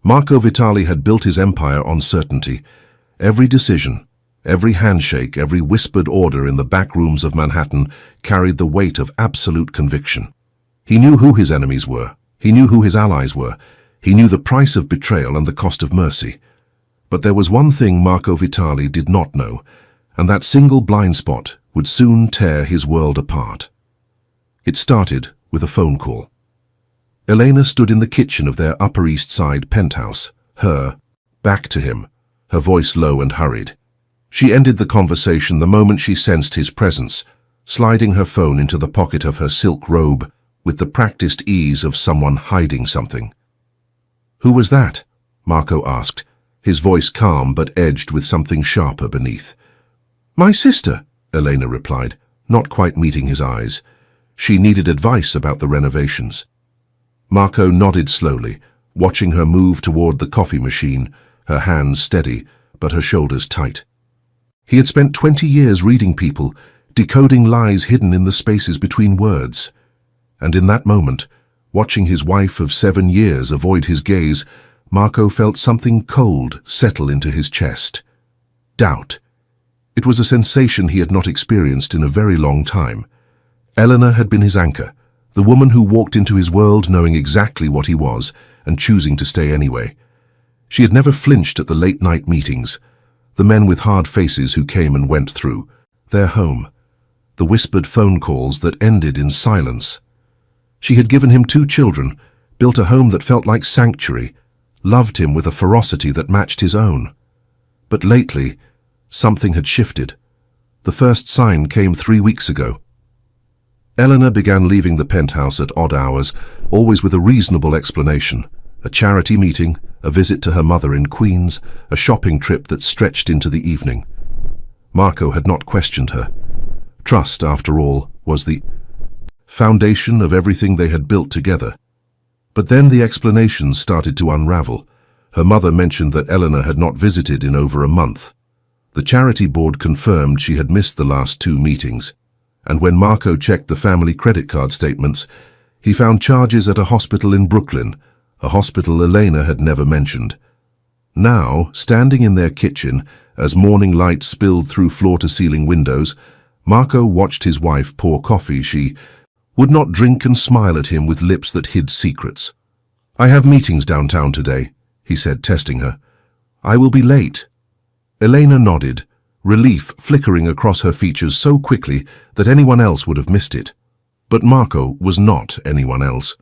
Marco Vitali had built his empire on certainty. Every decision, every handshake, every whispered order in the back rooms of Manhattan carried the weight of absolute conviction. He knew who his enemies were. He knew who his allies were. He knew the price of betrayal and the cost of mercy. But there was one thing Marco Vitali did not know, and that single blind spot would soon tear his world apart. It started with a phone call. Elena stood in the kitchen of their Upper East Side penthouse, her back to him, her voice low and hurried. She ended the conversation the moment she sensed his presence, sliding her phone into the pocket of her silk robe with the practiced ease of someone hiding something. "Who was that?" Marco asked, his voice calm but edged with something sharper beneath. "My sister," Elena replied, not quite meeting his eyes. She needed advice about the renovations. Marco nodded slowly, watching her move toward the coffee machine, her hands steady, but her shoulders tight. He had spent 20 years reading people, decoding lies hidden in the spaces between words. And in that moment, watching his wife of 7 years avoid his gaze, Marco felt something cold settle into his chest. Doubt. It was a sensation he had not experienced in a very long time. Eleanor had been his anchor, the woman who walked into his world knowing exactly what he was and choosing to stay anyway. She had never flinched at the late-night meetings, the men with hard faces who came and went through, their home, the whispered phone calls that ended in silence. She had given him 2 children, built a home that felt like sanctuary, loved him with a ferocity that matched his own. But lately, something had shifted. The first sign came 3 weeks ago. Eleanor began leaving the penthouse at odd hours, always with a reasonable explanation. A charity meeting, a visit to her mother in Queens, a shopping trip that stretched into the evening. Marco had not questioned her. Trust, after all, was the foundation of everything they had built together. But then the explanations started to unravel. Her mother mentioned that Eleanor had not visited in over a month. The charity board confirmed she had missed the last 2 meetings. And when Marco checked the family credit card statements, he found charges at a hospital in Brooklyn, a hospital Elena had never mentioned. Now, standing in their kitchen, as morning light spilled through floor-to-ceiling windows, Marco watched his wife pour coffee. She would not drink and smile at him with lips that hid secrets. "I have meetings downtown today," he said, testing her. "I will be late." Elena nodded, relief flickering across her features so quickly that anyone else would have missed it. But Marco was not anyone else.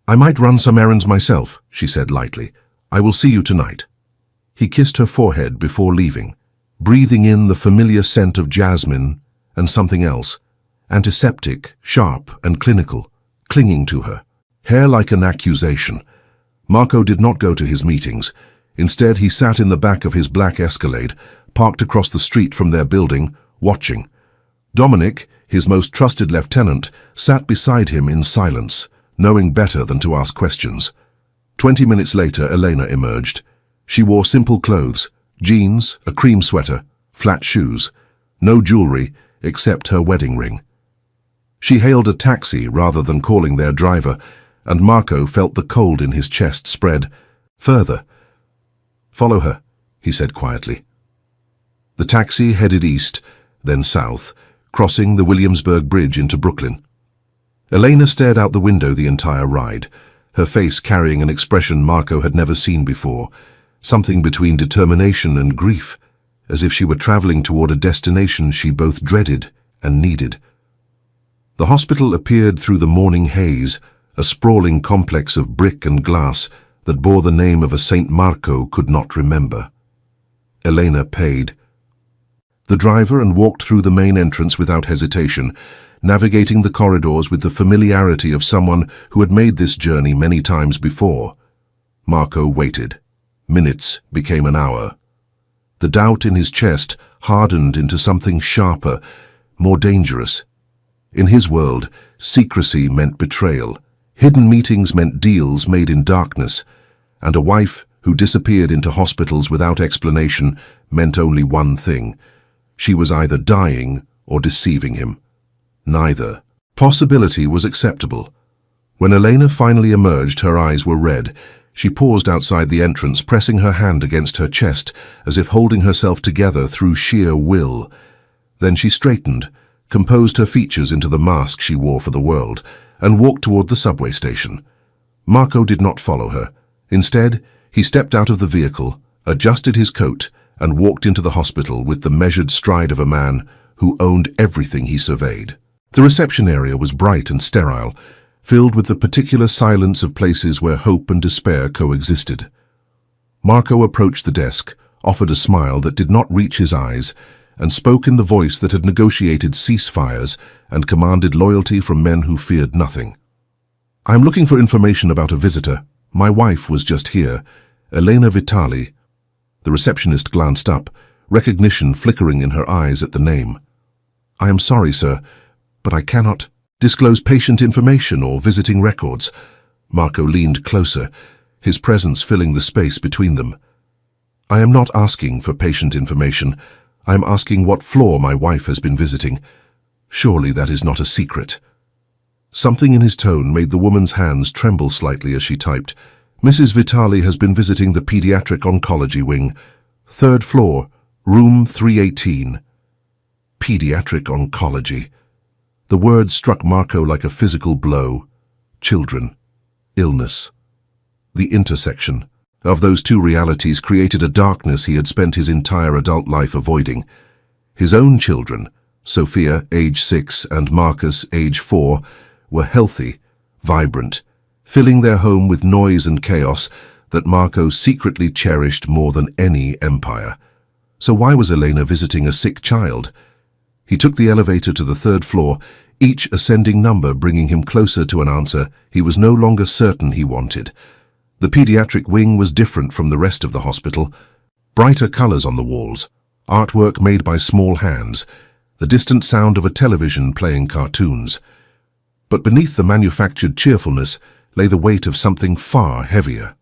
"I might run some errands myself," she said lightly. "I will see you tonight." He kissed her forehead before leaving, breathing in the familiar scent of jasmine and something else, antiseptic, sharp and clinical, clinging to her, hair like an accusation. Marco did not go to his meetings. Instead, he sat in the back of his black Escalade, parked across the street from their building, watching. Dominic, his most trusted lieutenant, sat beside him in silence, knowing better than to ask questions. 20 minutes later, Elena emerged. She wore simple clothes, jeans, a cream sweater, flat shoes, no jewelry except her wedding ring. She hailed a taxi rather than calling their driver, and Marco felt the cold in his chest spread further. "Follow her," he said quietly. The taxi headed east, then south, crossing the Williamsburg Bridge into Brooklyn. Elena stared out the window the entire ride, her face carrying an expression Marco had never seen before, something between determination and grief, as if she were traveling toward a destination she both dreaded and needed. The hospital appeared through the morning haze, a sprawling complex of brick and glass that bore the name of a Saint Marco could not remember. Elena paid the driver and walked through the main entrance without hesitation, navigating the corridors with the familiarity of someone who had made this journey many times before. Marco waited. Minutes became an hour. The doubt in his chest hardened into something sharper, more dangerous. In his world, secrecy meant betrayal. Hidden meetings meant deals made in darkness, and a wife who disappeared into hospitals without explanation meant only one thing. She was either dying or deceiving him. Neither possibility was acceptable. When Elena finally emerged, her eyes were red. She paused outside the entrance, pressing her hand against her chest, as if holding herself together through sheer will. Then she straightened, composed her features into the mask she wore for the world, and walked toward the subway station. Marco did not follow her. Instead, he stepped out of the vehicle, adjusted his coat, and walked into the hospital with the measured stride of a man who owned everything he surveyed. The reception area was bright and sterile, filled with the particular silence of places where hope and despair coexisted. Marco approached the desk, offered a smile that did not reach his eyes, and spoke in the voice that had negotiated ceasefires and commanded loyalty from men who feared nothing. "I'm looking for information about a visitor. My wife was just here, Elena Vitali." The receptionist glanced up, recognition flickering in her eyes at the name. "I am sorry, sir, but I cannot disclose patient information or visiting records." Marco leaned closer, his presence filling the space between them. "I am not asking for patient information. I am asking what floor my wife has been visiting. Surely that is not a secret." Something in his tone made the woman's hands tremble slightly as she typed. "Mrs. Vitali has been visiting the pediatric oncology wing, 3rd floor, room 318. Pediatric oncology. The word struck Marco like a physical blow. Children. Illness. The intersection of those two realities created a darkness he had spent his entire adult life avoiding. His own children, Sophia, age 6, and Marcus, age 4, were healthy, vibrant, filling their home with noise and chaos that Marco secretly cherished more than any empire. So why was Elena visiting a sick child? He took the elevator to the 3rd floor, each ascending number bringing him closer to an answer he was no longer certain he wanted. The pediatric wing was different from the rest of the hospital. Brighter colors on the walls, artwork made by small hands, the distant sound of a television playing cartoons. But beneath the manufactured cheerfulness lay the weight of something far heavier.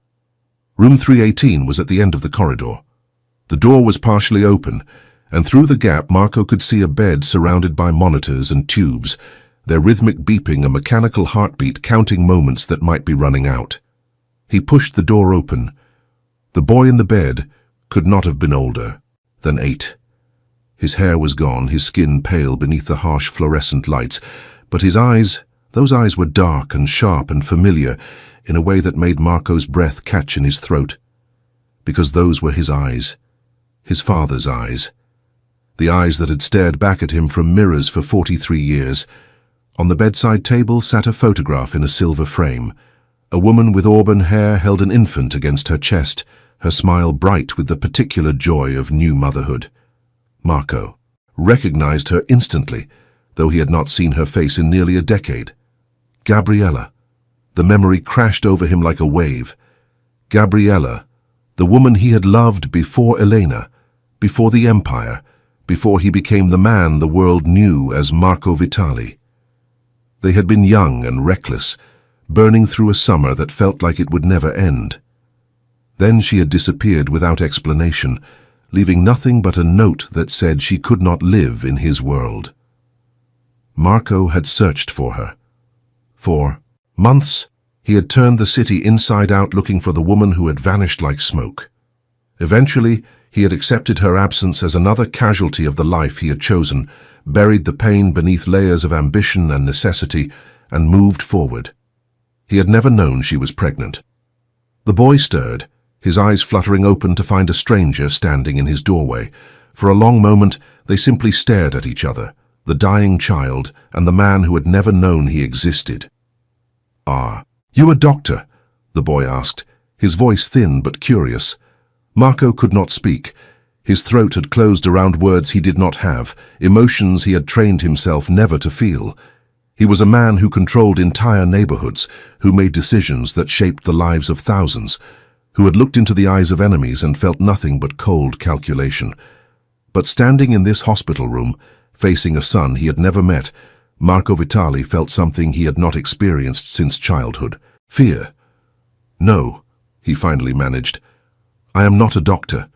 Room 318 was at the end of the corridor. The door was partially open, and through the gap Marco could see a bed surrounded by monitors and tubes, their rhythmic beeping a mechanical heartbeat counting moments that might be running out. He pushed the door open. The boy in the bed could not have been older than 8. His hair was gone, his skin pale beneath the harsh fluorescent lights, but his eyes, those eyes were dark and sharp and familiar in a way that made Marco's breath catch in his throat. Because those were his eyes, his father's eyes. The eyes that had stared back at him from mirrors for 43 years. On the bedside table sat a photograph in a silver frame. A woman with auburn hair held an infant against her chest, her smile bright with the particular joy of new motherhood. Marco recognized her instantly, though he had not seen her face in nearly a decade. Gabriella. The memory crashed over him like a wave. Gabriella, the woman he had loved before Elena, before the empire, before he became the man the world knew as Marco Vitali. They had been young and reckless, burning through a summer that felt like it would never end. Then she had disappeared without explanation, leaving nothing but a note that said she could not live in his world. Marco had searched for her. For months, he had turned the city inside out looking for the woman who had vanished like smoke. Eventually, he had accepted her absence as another casualty of the life he had chosen, buried the pain beneath layers of ambition and necessity, and moved forward. He had never known she was pregnant. The boy stirred, his eyes fluttering open to find a stranger standing in his doorway. For a long moment, they simply stared at each other, the dying child and the man who had never known he existed. "Ah, you a doctor?" the boy asked, his voice thin but curious. Marco could not speak. His throat had closed around words he did not have, emotions he had trained himself never to feel. He was a man who controlled entire neighborhoods, who made decisions that shaped the lives of thousands, who had looked into the eyes of enemies and felt nothing but cold calculation. But standing in this hospital room, facing a son he had never met, Marco Vitali felt something he had not experienced since childhood. Fear. "No," he finally managed. "I am not a doctor."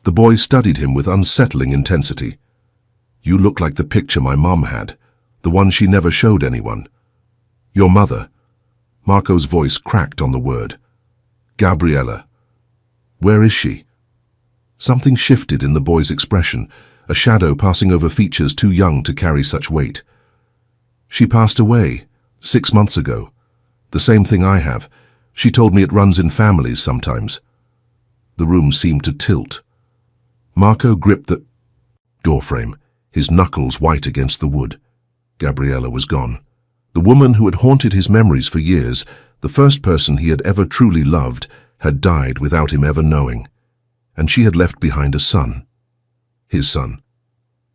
The boy studied him with unsettling intensity. "You look like the picture my mom had, the one she never showed anyone." "Your mother." Marco's voice cracked on the word. Gabriella. Where is she? Something shifted in the boy's expression, a shadow passing over features too young to carry such weight. She passed away 6 months ago. The same thing I have. She told me it runs in families sometimes. The room seemed to tilt. Marco gripped the doorframe, his knuckles white against the wood. Gabriella was gone. The woman who had haunted his memories for years, the first person he had ever truly loved, had died without him ever knowing. And she had left behind a son. His son.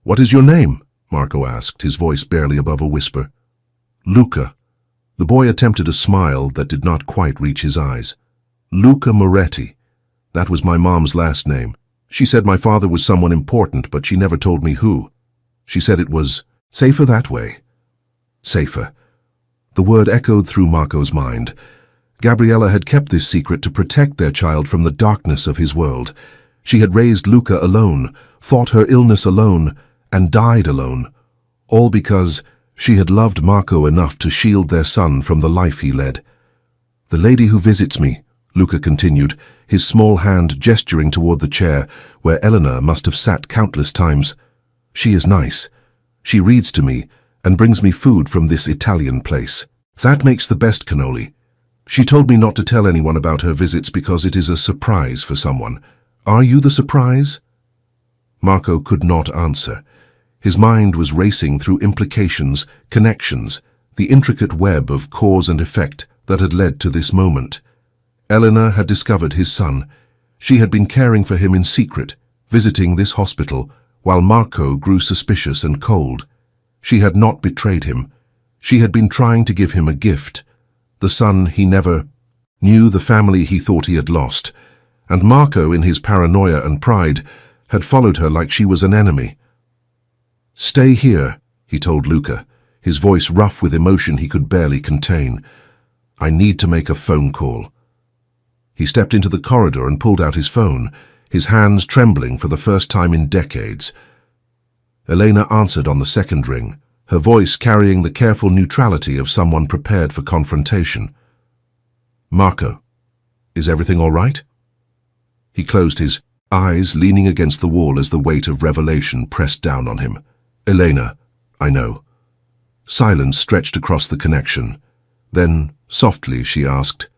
"What is your name?" Marco asked, his voice barely above a whisper. "Luca." The boy attempted a smile that did not quite reach his eyes. "Luca Moretti. That was my mom's last name. She said my father was someone important, but she never told me who. She said it was safer that way." Safer. The word echoed through Marco's mind. Gabriella had kept this secret to protect their child from the darkness of his world. She had raised Luca alone, fought her illness alone, and died alone, all because she had loved Marco enough to shield their son from the life he led. "The lady who visits me," Luca continued, his small hand gesturing toward the chair where Eleanor must have sat countless times. "She is nice. She reads to me and brings me food from this Italian place. That makes the best cannoli. She told me not to tell anyone about her visits because it is a surprise for someone. Are you the surprise?" Marco could not answer. His mind was racing through implications, connections, the intricate web of cause and effect that had led to this moment. Eleanor had discovered his son. She had been caring for him in secret, visiting this hospital, while Marco grew suspicious and cold. She had not betrayed him. She had been trying to give him a gift. The son he never knew, the family he thought he had lost. And Marco, in his paranoia and pride, had followed her like she was an enemy. "Stay here," he told Luca, his voice rough with emotion he could barely contain. "I need to make a phone call." He stepped into the corridor and pulled out his phone, his hands trembling for the first time in decades. Elena answered on the second ring, her voice carrying the careful neutrality of someone prepared for confrontation. "Marco, is everything all right?" He closed his eyes, leaning against the wall as the weight of revelation pressed down on him. "Elena, I know." Silence stretched across the connection. Then, softly, she asked,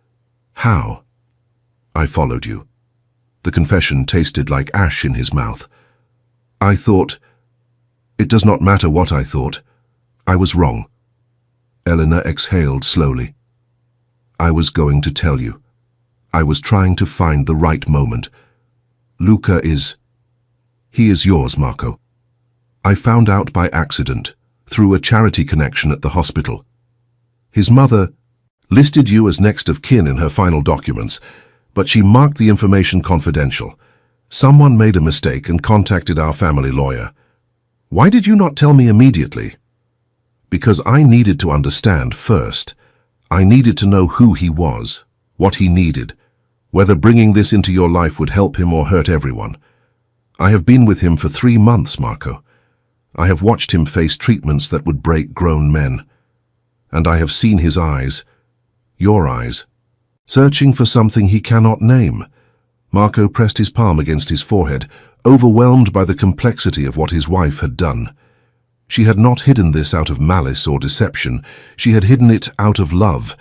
"How?" "I followed you." The confession tasted like ash in his mouth. "I thought—" "It does not matter what I thought. I was wrong." Eleanor exhaled slowly. "I was going to tell you. I was trying to find the right moment. Luca is... he is yours, Marco. I found out by accident, through a charity connection at the hospital. His mother listed you as next of kin in her final documents, but she marked the information confidential. Someone made a mistake and contacted our family lawyer. Why did you not tell me immediately? Because I needed to understand first. I needed to know who he was, what he needed, whether bringing this into your life would help him or hurt everyone. I have been with him for 3 months, Marco. I have watched him face treatments that would break grown men. And I have seen his eyes, your eyes, searching for something he cannot name. Marco pressed his palm against his forehead, overwhelmed by the complexity of what his wife had done. She had not hidden this out of malice or deception. She had hidden it out of love,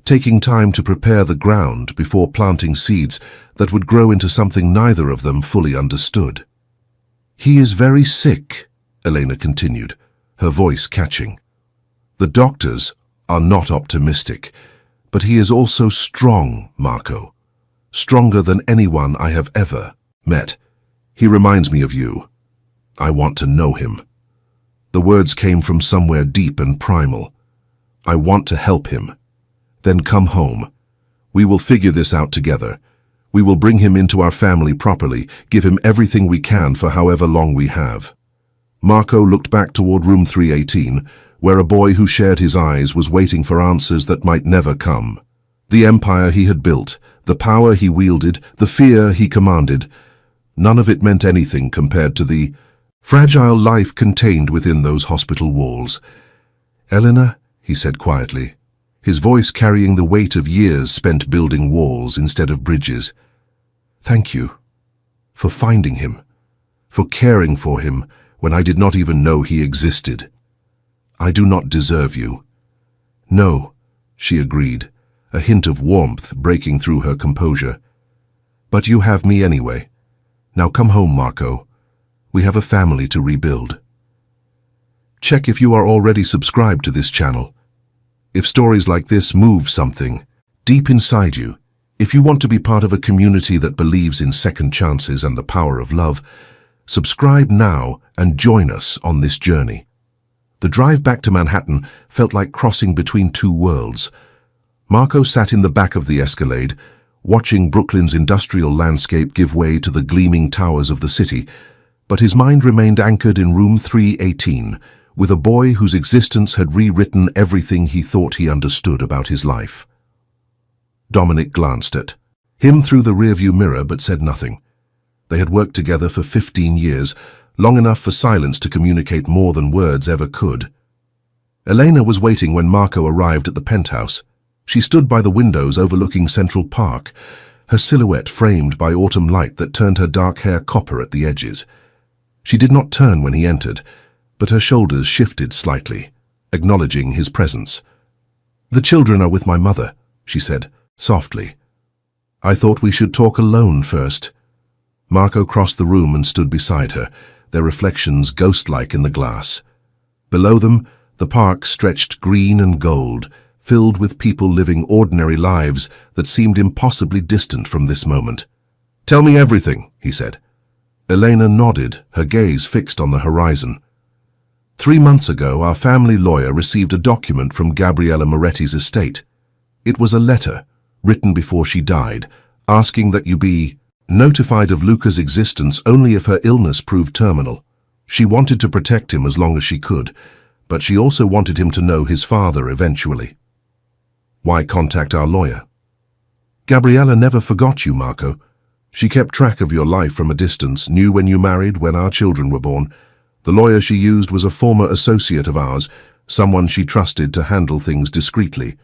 taking time to prepare the ground before planting seeds that would grow into something neither of them fully understood. He is very sick, Elena continued, her voice catching. The doctors are not optimistic, but he is also strong, Marco. Stronger than anyone I have ever met. He reminds me of you. I want to know him. The words came from somewhere deep and primal. I want to help him. Then come home. We will figure this out together. We will bring him into our family properly, give him everything we can for however long we have. Marco looked back toward room 318, where a boy who shared his eyes was waiting for answers that might never come. The empire he had built, the power he wielded, the fear he commanded, none of it meant anything compared to the fragile life contained within those hospital walls. Eleanor, he said quietly, his voice carrying the weight of years spent building walls instead of bridges. Thank you for finding him, for caring for him when I did not even know he existed. I do not deserve you. No, she agreed, a hint of warmth breaking through her composure. But you have me anyway. Now come home, Marco. We have a family to rebuild. Check if you are already subscribed to this channel. If stories like this move something deep inside you, if you want to be part of a community that believes in second chances and the power of love, subscribe now and join us on this journey. The drive back to Manhattan felt like crossing between two worlds. Marco sat in the back of the Escalade, watching Brooklyn's industrial landscape give way to the gleaming towers of the city, but his mind remained anchored in room 318, with a boy whose existence had rewritten everything he thought he understood about his life. Dominic glanced at him through the rearview mirror but said nothing. They had worked together for 15 years, long enough for silence to communicate more than words ever could. Elena was waiting when Marco arrived at the penthouse. She stood by the windows overlooking Central Park, her silhouette framed by autumn light that turned her dark hair copper at the edges. She did not turn when he entered, but her shoulders shifted slightly, acknowledging his presence. "The children are with my mother," she said, softly. "I thought we should talk alone first." Marco crossed the room and stood beside her, their reflections ghost-like in the glass. Below them, the park stretched green and gold, filled with people living ordinary lives that seemed impossibly distant from this moment. "Tell me everything," he said. Elena nodded, her gaze fixed on the horizon. 3 months ago, our family lawyer received a document from Gabriella Moretti's estate. It was a letter, written before she died, asking that you be notified of Luca's existence only if her illness proved terminal. She wanted to protect him as long as she could, but she also wanted him to know his father eventually. Why contact our lawyer? Gabriella never forgot you, Marco. She kept track of your life from a distance, knew when you married, when our children were born. The lawyer she used was a former associate of ours, someone she trusted to handle things discreetly.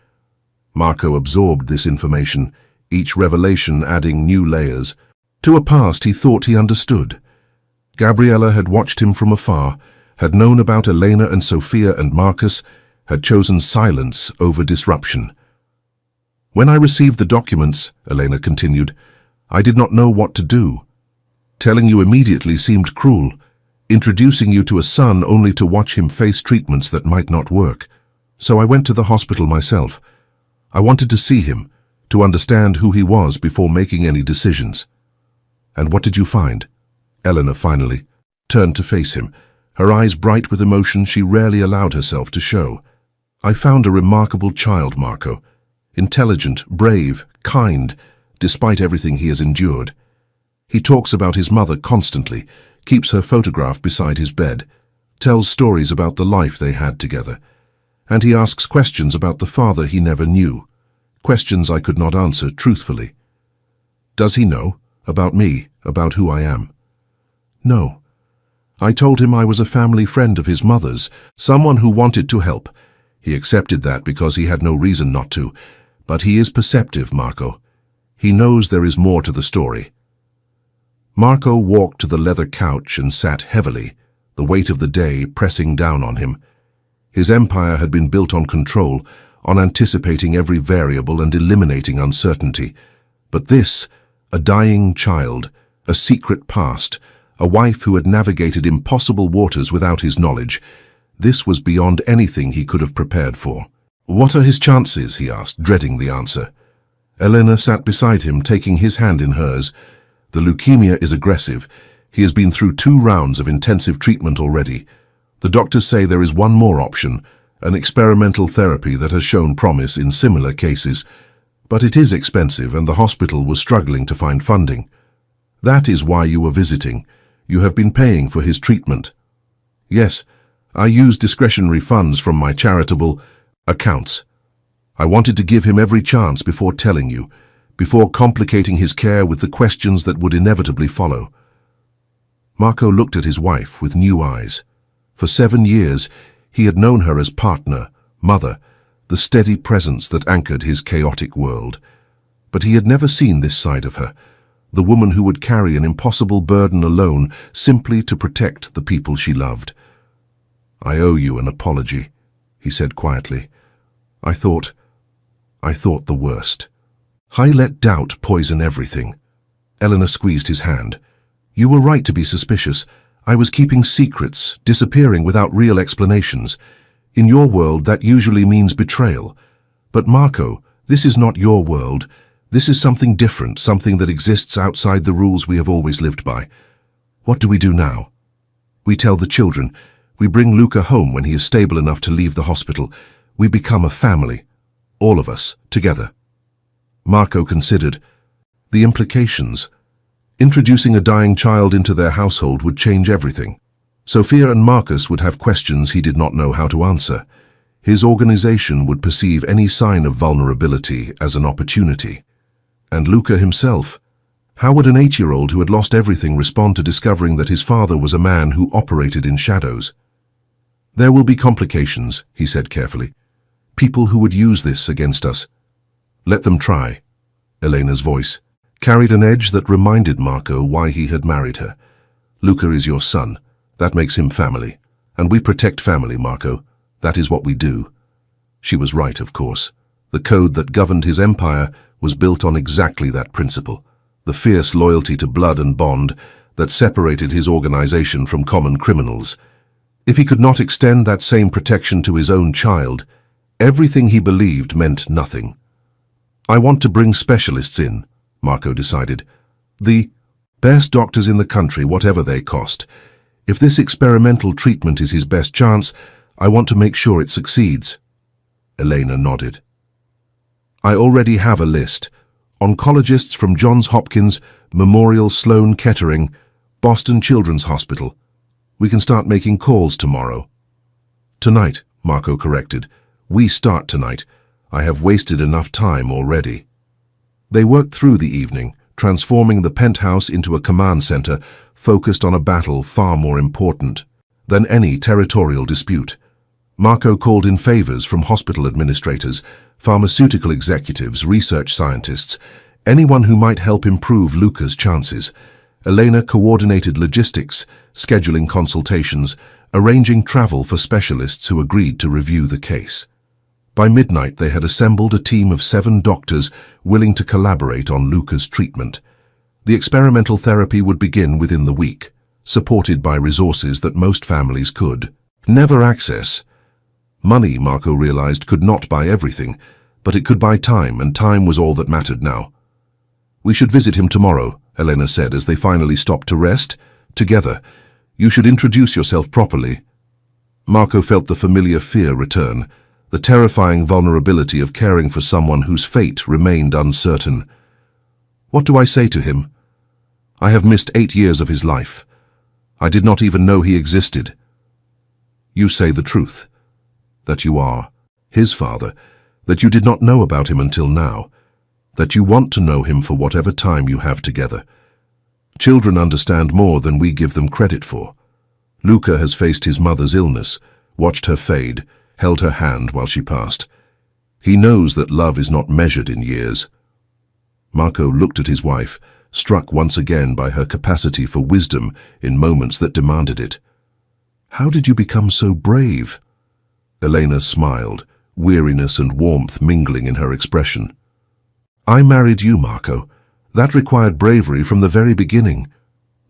Marco absorbed this information, each revelation adding new layers to a past he thought he understood. Gabriella had watched him from afar, had known about Elena and Sophia and Marcus, had chosen silence over disruption. When I received the documents, Elena continued, I did not know what to do. Telling you immediately seemed cruel, introducing you to a son only to watch him face treatments that might not work. So I went to the hospital myself. I wanted to see him, to understand who he was before making any decisions. And what did you find? Eleanor finally turned to face him, her eyes bright with emotion she rarely allowed herself to show. I found a remarkable child, Marco. Intelligent, brave, kind, despite everything he has endured. He talks about his mother constantly, keeps her photograph beside his bed, tells stories about the life they had together, and he asks questions about the father he never knew, questions I could not answer truthfully. Does he know? About me, about who I am? No. I told him I was a family friend of his mother's, someone who wanted to help. He accepted that because he had no reason not to, but he is perceptive, Marco. He knows there is more to the story. Marco walked to the leather couch and sat heavily, the weight of the day pressing down on him. His empire had been built on control, on anticipating every variable and eliminating uncertainty. But this, a dying child, a secret past, a wife who had navigated impossible waters without his knowledge, this was beyond anything he could have prepared for. What are his chances? He asked, dreading the answer. Elena sat beside him, taking his hand in hers. The leukemia is aggressive. He has been through 2 rounds of intensive treatment already. The doctors say there is one more option, an experimental therapy that has shown promise in similar cases. But it is expensive and the hospital was struggling to find funding. That is why you were visiting. You have been paying for his treatment. Yes, I used discretionary funds from my charitable accounts. I wanted to give him every chance before telling you, before complicating his care with the questions that would inevitably follow. Marco looked at his wife with new eyes. For 7 years, he had known her as partner, mother, the steady presence that anchored his chaotic world. But he had never seen this side of her, the woman who would carry an impossible burden alone simply to protect the people she loved. "I owe you an apology," he said quietly. I thought the worst. I let doubt poison everything." Eleanor squeezed his hand. "You were right to be suspicious. I was keeping secrets, disappearing without real explanations. In your world, that usually means betrayal. But Marco, this is not your world. This is something different, something that exists outside the rules we have always lived by. What do we do now?" "We tell the children. We bring Luca home when he is stable enough to leave the hospital. We become a family. All of us, together." Marco considered. The implications. Introducing a dying child into their household would change everything. Sophia and Marcus would have questions he did not know how to answer. His organization would perceive any sign of vulnerability as an opportunity. And Luca himself. How would an 8-year-old who had lost everything respond to discovering that his father was a man who operated in shadows? "There will be complications," he said carefully. "People who would use this against us." "Let them try." Elena's voice carried an edge that reminded Marco why he had married her. "Luca is your son. That makes him family. And we protect family, Marco. That is what we do." She was right, of course. The code that governed his empire was built on exactly that principle, the fierce loyalty to blood and bond that separated his organization from common criminals. If he could not extend that same protection to his own child, everything he believed meant nothing. "I want to bring specialists in," Marco decided. "The best doctors in the country, whatever they cost. If this experimental treatment is his best chance, I want to make sure it succeeds." Elena nodded. "I already have a list. Oncologists from Johns Hopkins, Memorial Sloan Kettering, Boston Children's Hospital. We can start making calls tomorrow." "Tonight," Marco corrected. "We start tonight. I have wasted enough time already." They worked through the evening, transforming the penthouse into a command center focused on a battle far more important than any territorial dispute. Marco called in favors from hospital administrators, pharmaceutical executives, research scientists, anyone who might help improve Luca's chances. Elena coordinated logistics, scheduling consultations, arranging travel for specialists who agreed to review the case. By midnight, they had assembled a team of 7 doctors willing to collaborate on Luca's treatment. The experimental therapy would begin within the week, supported by resources that most families could never access. Money, Marco realized, could not buy everything, but it could buy time, and time was all that mattered now. "We should visit him tomorrow," Elena said as they finally stopped to rest. "Together. You should introduce yourself properly." Marco felt the familiar fear return, the terrifying vulnerability of caring for someone whose fate remained uncertain. "What do I say to him? I have missed 8 years of his life. I did not even know he existed." "You say the truth, that you are his father, that you did not know about him until now, that you want to know him for whatever time you have together. Children understand more than we give them credit for. Luca has faced his mother's illness, watched her fade, held her hand while she passed. He knows that love is not measured in years." Marco looked at his wife, struck once again by her capacity for wisdom in moments that demanded it. "How did you become so brave?" Elena smiled, weariness and warmth mingling in her expression. "I married you, Marco. That required bravery from the very beginning."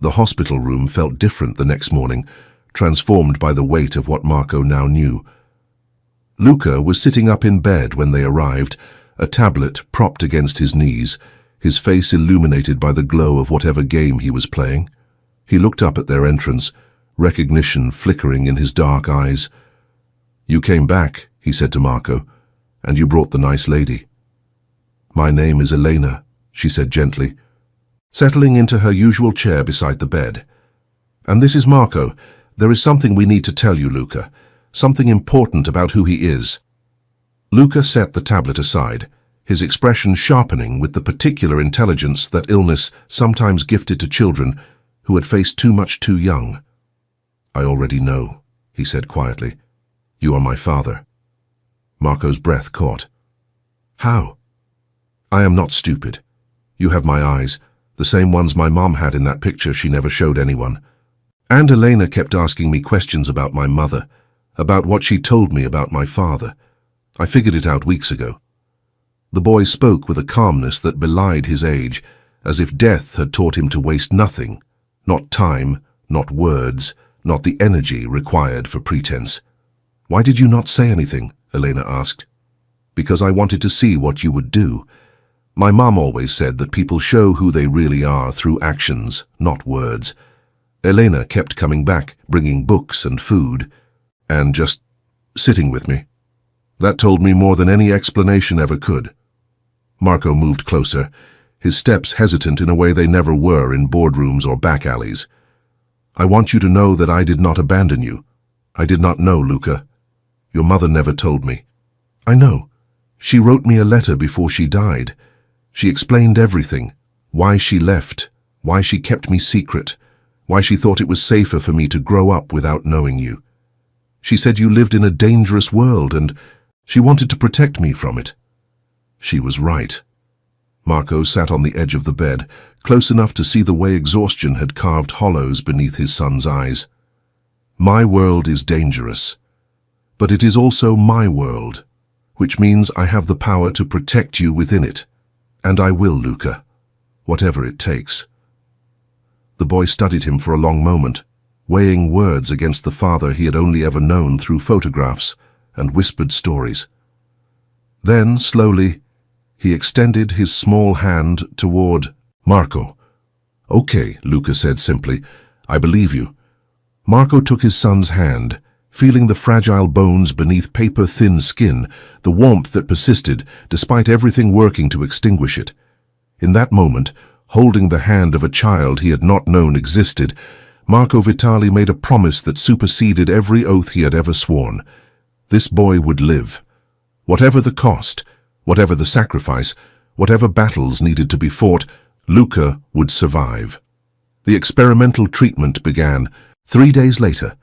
The hospital room felt different the next morning, transformed by the weight of what Marco now knew. Luca was sitting up in bed when they arrived, a tablet propped against his knees, his face illuminated by the glow of whatever game he was playing. He looked up at their entrance, recognition flickering in his dark eyes. "You came back," he said to Marco, "and you brought the nice lady." "My name is Elena," she said gently, settling into her usual chair beside the bed. "And this is Marco. There is something we need to tell you, Luca. Something important about who he is." Luca set the tablet aside, his expression sharpening with the particular intelligence that illness sometimes gifted to children who had faced too much too young. "I already know," he said quietly. "You are my father." Marco's breath caught. How? I am not stupid. You have my eyes, the same ones my mom had in that picture she never showed anyone. And Elena kept asking me questions about my mother, about what she told me about my father. I figured it out weeks ago. The boy spoke with a calmness that belied his age, as if death had taught him to waste nothing, not time, not words, not the energy required for pretense. Why did you not say anything? Elena asked. Because I wanted to see what you would do. My mom always said that people show who they really are through actions, not words. Elena kept coming back, bringing books and food, and just sitting with me. That told me more than any explanation ever could. Marco moved closer, his steps hesitant in a way they never were in boardrooms or back alleys. I want you to know that I did not abandon you. I did not know, Luca. Your mother never told me. I know. She wrote me a letter before she died. She explained everything, why she left, why she kept me secret, why she thought it was safer for me to grow up without knowing you. She said you lived in a dangerous world and she wanted to protect me from it. She was right. Marco sat on the edge of the bed, close enough to see the way exhaustion had carved hollows beneath his son's eyes. My world is dangerous, but it is also my world, which means I have the power to protect you within it. And I will, Luca, whatever it takes. The boy studied him for a long moment, weighing words against the father he had only ever known through photographs and whispered stories. Then, slowly, he extended his small hand toward Marco. Okay, Luca said simply, I believe you. Marco took his son's hand, feeling the fragile bones beneath paper-thin skin, the warmth that persisted despite everything working to extinguish it. In that moment, holding the hand of a child he had not known existed, Marco Vitali made a promise that superseded every oath he had ever sworn. This boy would live. Whatever the cost, whatever the sacrifice, whatever battles needed to be fought, Luca would survive. The experimental treatment began. 3 days later,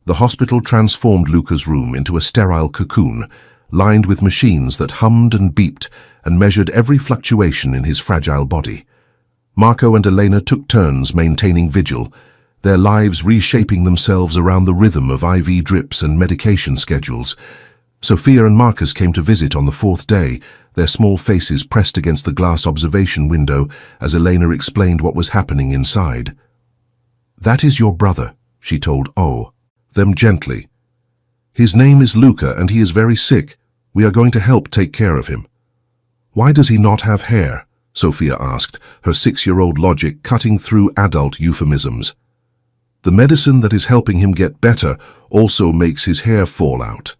the hospital transformed Luca's room into a sterile cocoon, lined with machines that hummed and beeped and measured every fluctuation in his fragile body. Marco and Elena took turns maintaining vigil, their lives reshaping themselves around the rhythm of IV drips and medication schedules. Sophia and Marcus came to visit on the 4th day, their small faces pressed against the glass observation window as Elena explained what was happening inside. That is your brother, she told them gently. His name is Luca and he is very sick. We are going to help take care of him. Why does he not have hair? Sophia asked, her 6-year-old logic cutting through adult euphemisms. The medicine that is helping him get better also makes his hair fall out,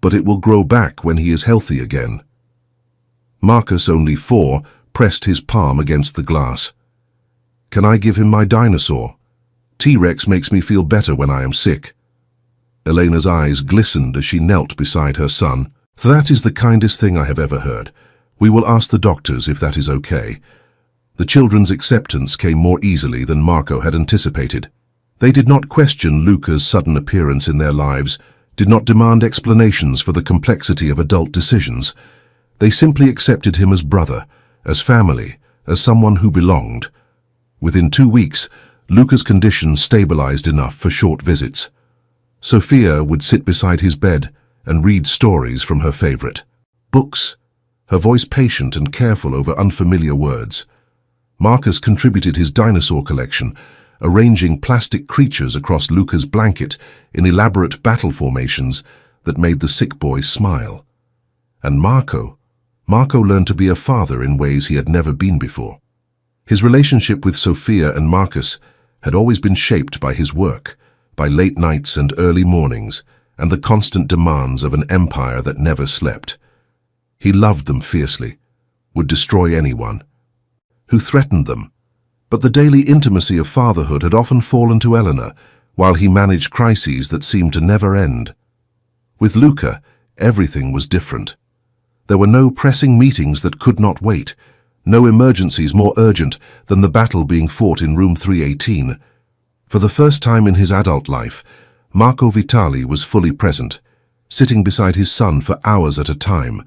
but it will grow back when he is healthy again. Marcus, only 4, pressed his palm against the glass. Can I give him my dinosaur? T-Rex makes me feel better when I am sick. Elena's eyes glistened as she knelt beside her son. That is the kindest thing I have ever heard. We will ask the doctors if that is okay. The children's acceptance came more easily than Marco had anticipated. They did not question Luca's sudden appearance in their lives, did not demand explanations for the complexity of adult decisions. They simply accepted him as brother, as family, as someone who belonged. Within 2 weeks, Luca's condition stabilized enough for short visits. Sophia would sit beside his bed and read stories from her favorite books, her voice patient and careful over unfamiliar words. Marcus contributed his dinosaur collection, arranging plastic creatures across Luca's blanket in elaborate battle formations that made the sick boy smile. And Marco learned to be a father in ways he had never been before. His relationship with Sophia and Marcus had always been shaped by his work, by late nights and early mornings, and the constant demands of an empire that never slept. He loved them fiercely, would destroy anyone who threatened them, but the daily intimacy of fatherhood had often fallen to Eleanor, while he managed crises that seemed to never end. With Luca, everything was different. There were no pressing meetings that could not wait, no emergencies more urgent than the battle being fought in room 318. For the first time in his adult life, Marco Vitali was fully present, sitting beside his son for hours at a time,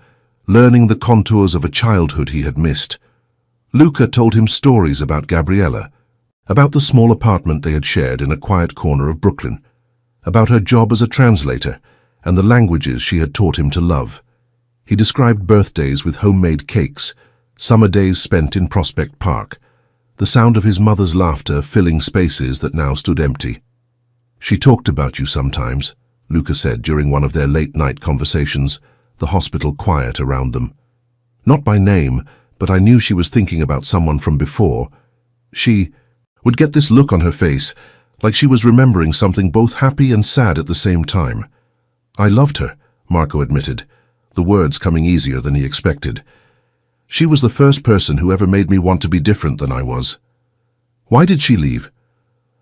learning the contours of a childhood he had missed. Luca told him stories about Gabriella, about the small apartment they had shared in a quiet corner of Brooklyn, about her job as a translator and the languages she had taught him to love. He described birthdays with homemade cakes, summer days spent in Prospect Park, the sound of his mother's laughter filling spaces that now stood empty. "She talked about you sometimes," Luca said during one of their late-night conversations, the hospital quiet around them. "Not by name, but I knew she was thinking about someone from before. She would get this look on her face, like she was remembering something both happy and sad at the same time." "I loved her," Marco admitted, the words coming easier than he expected. "She was the first person who ever made me want to be different than I was." "Why did she leave?"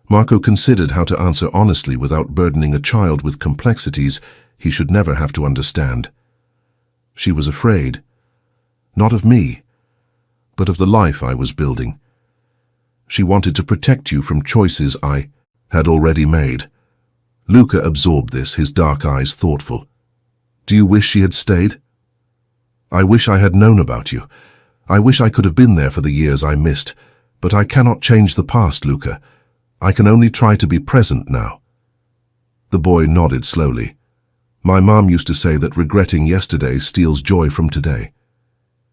Marco considered how to answer honestly without burdening a child with complexities he should never have to understand. "She was afraid. Not of me, but of the life I was building. She wanted to protect you from choices I had already made." Luca absorbed this, his dark eyes thoughtful. "Do you wish she had stayed?" "I wish I had known about you. I wish I could have been there for the years I missed, but I cannot change the past, Luca. I can only try to be present now." The boy nodded slowly. "My mom used to say that regretting yesterday steals joy from today.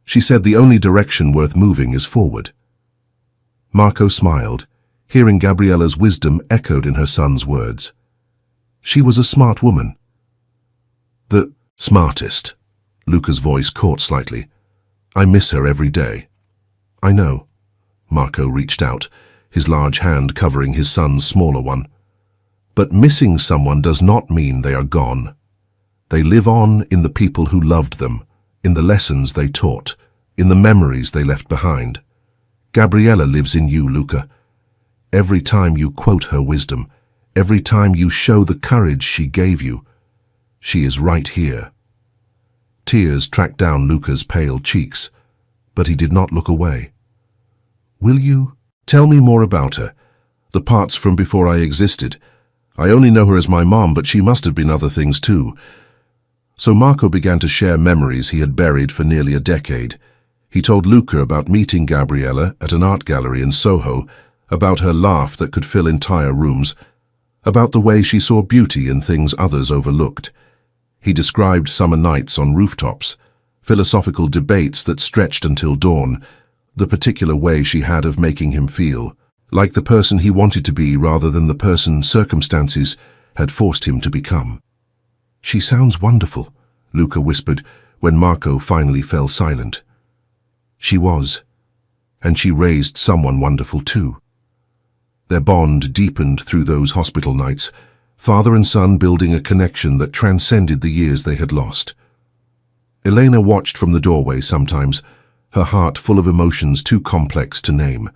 She said the only direction worth moving is forward." Marco smiled, hearing Gabriella's wisdom echoed in her son's words. "She was a smart woman." "The smartest," Luca's voice caught slightly. "I miss her every day." "I know." Marco reached out, his large hand covering his son's smaller one. "But missing someone does not mean they are gone. They live on in the people who loved them, in the lessons they taught, in the memories they left behind. Gabriella lives in you, Luca. Every time you quote her wisdom, every time you show the courage she gave you, she is right here." Tears tracked down Luca's pale cheeks, but he did not look away. "Will you tell me more about her? The parts from before I existed. I only know her as my mom, but she must have been other things too." So Marco began to share memories he had buried for nearly a decade. He told Luca about meeting Gabriella at an art gallery in Soho, about her laugh that could fill entire rooms, about the way she saw beauty in things others overlooked. He described summer nights on rooftops, philosophical debates that stretched until dawn, the particular way she had of making him feel, like the person he wanted to be rather than the person circumstances had forced him to become. "She sounds wonderful," Luca whispered when Marco finally fell silent. "She was, and she raised someone wonderful too." Their bond deepened through those hospital nights, father and son building a connection that transcended the years they had lost. Elena watched from the doorway sometimes, her heart full of emotions too complex to name.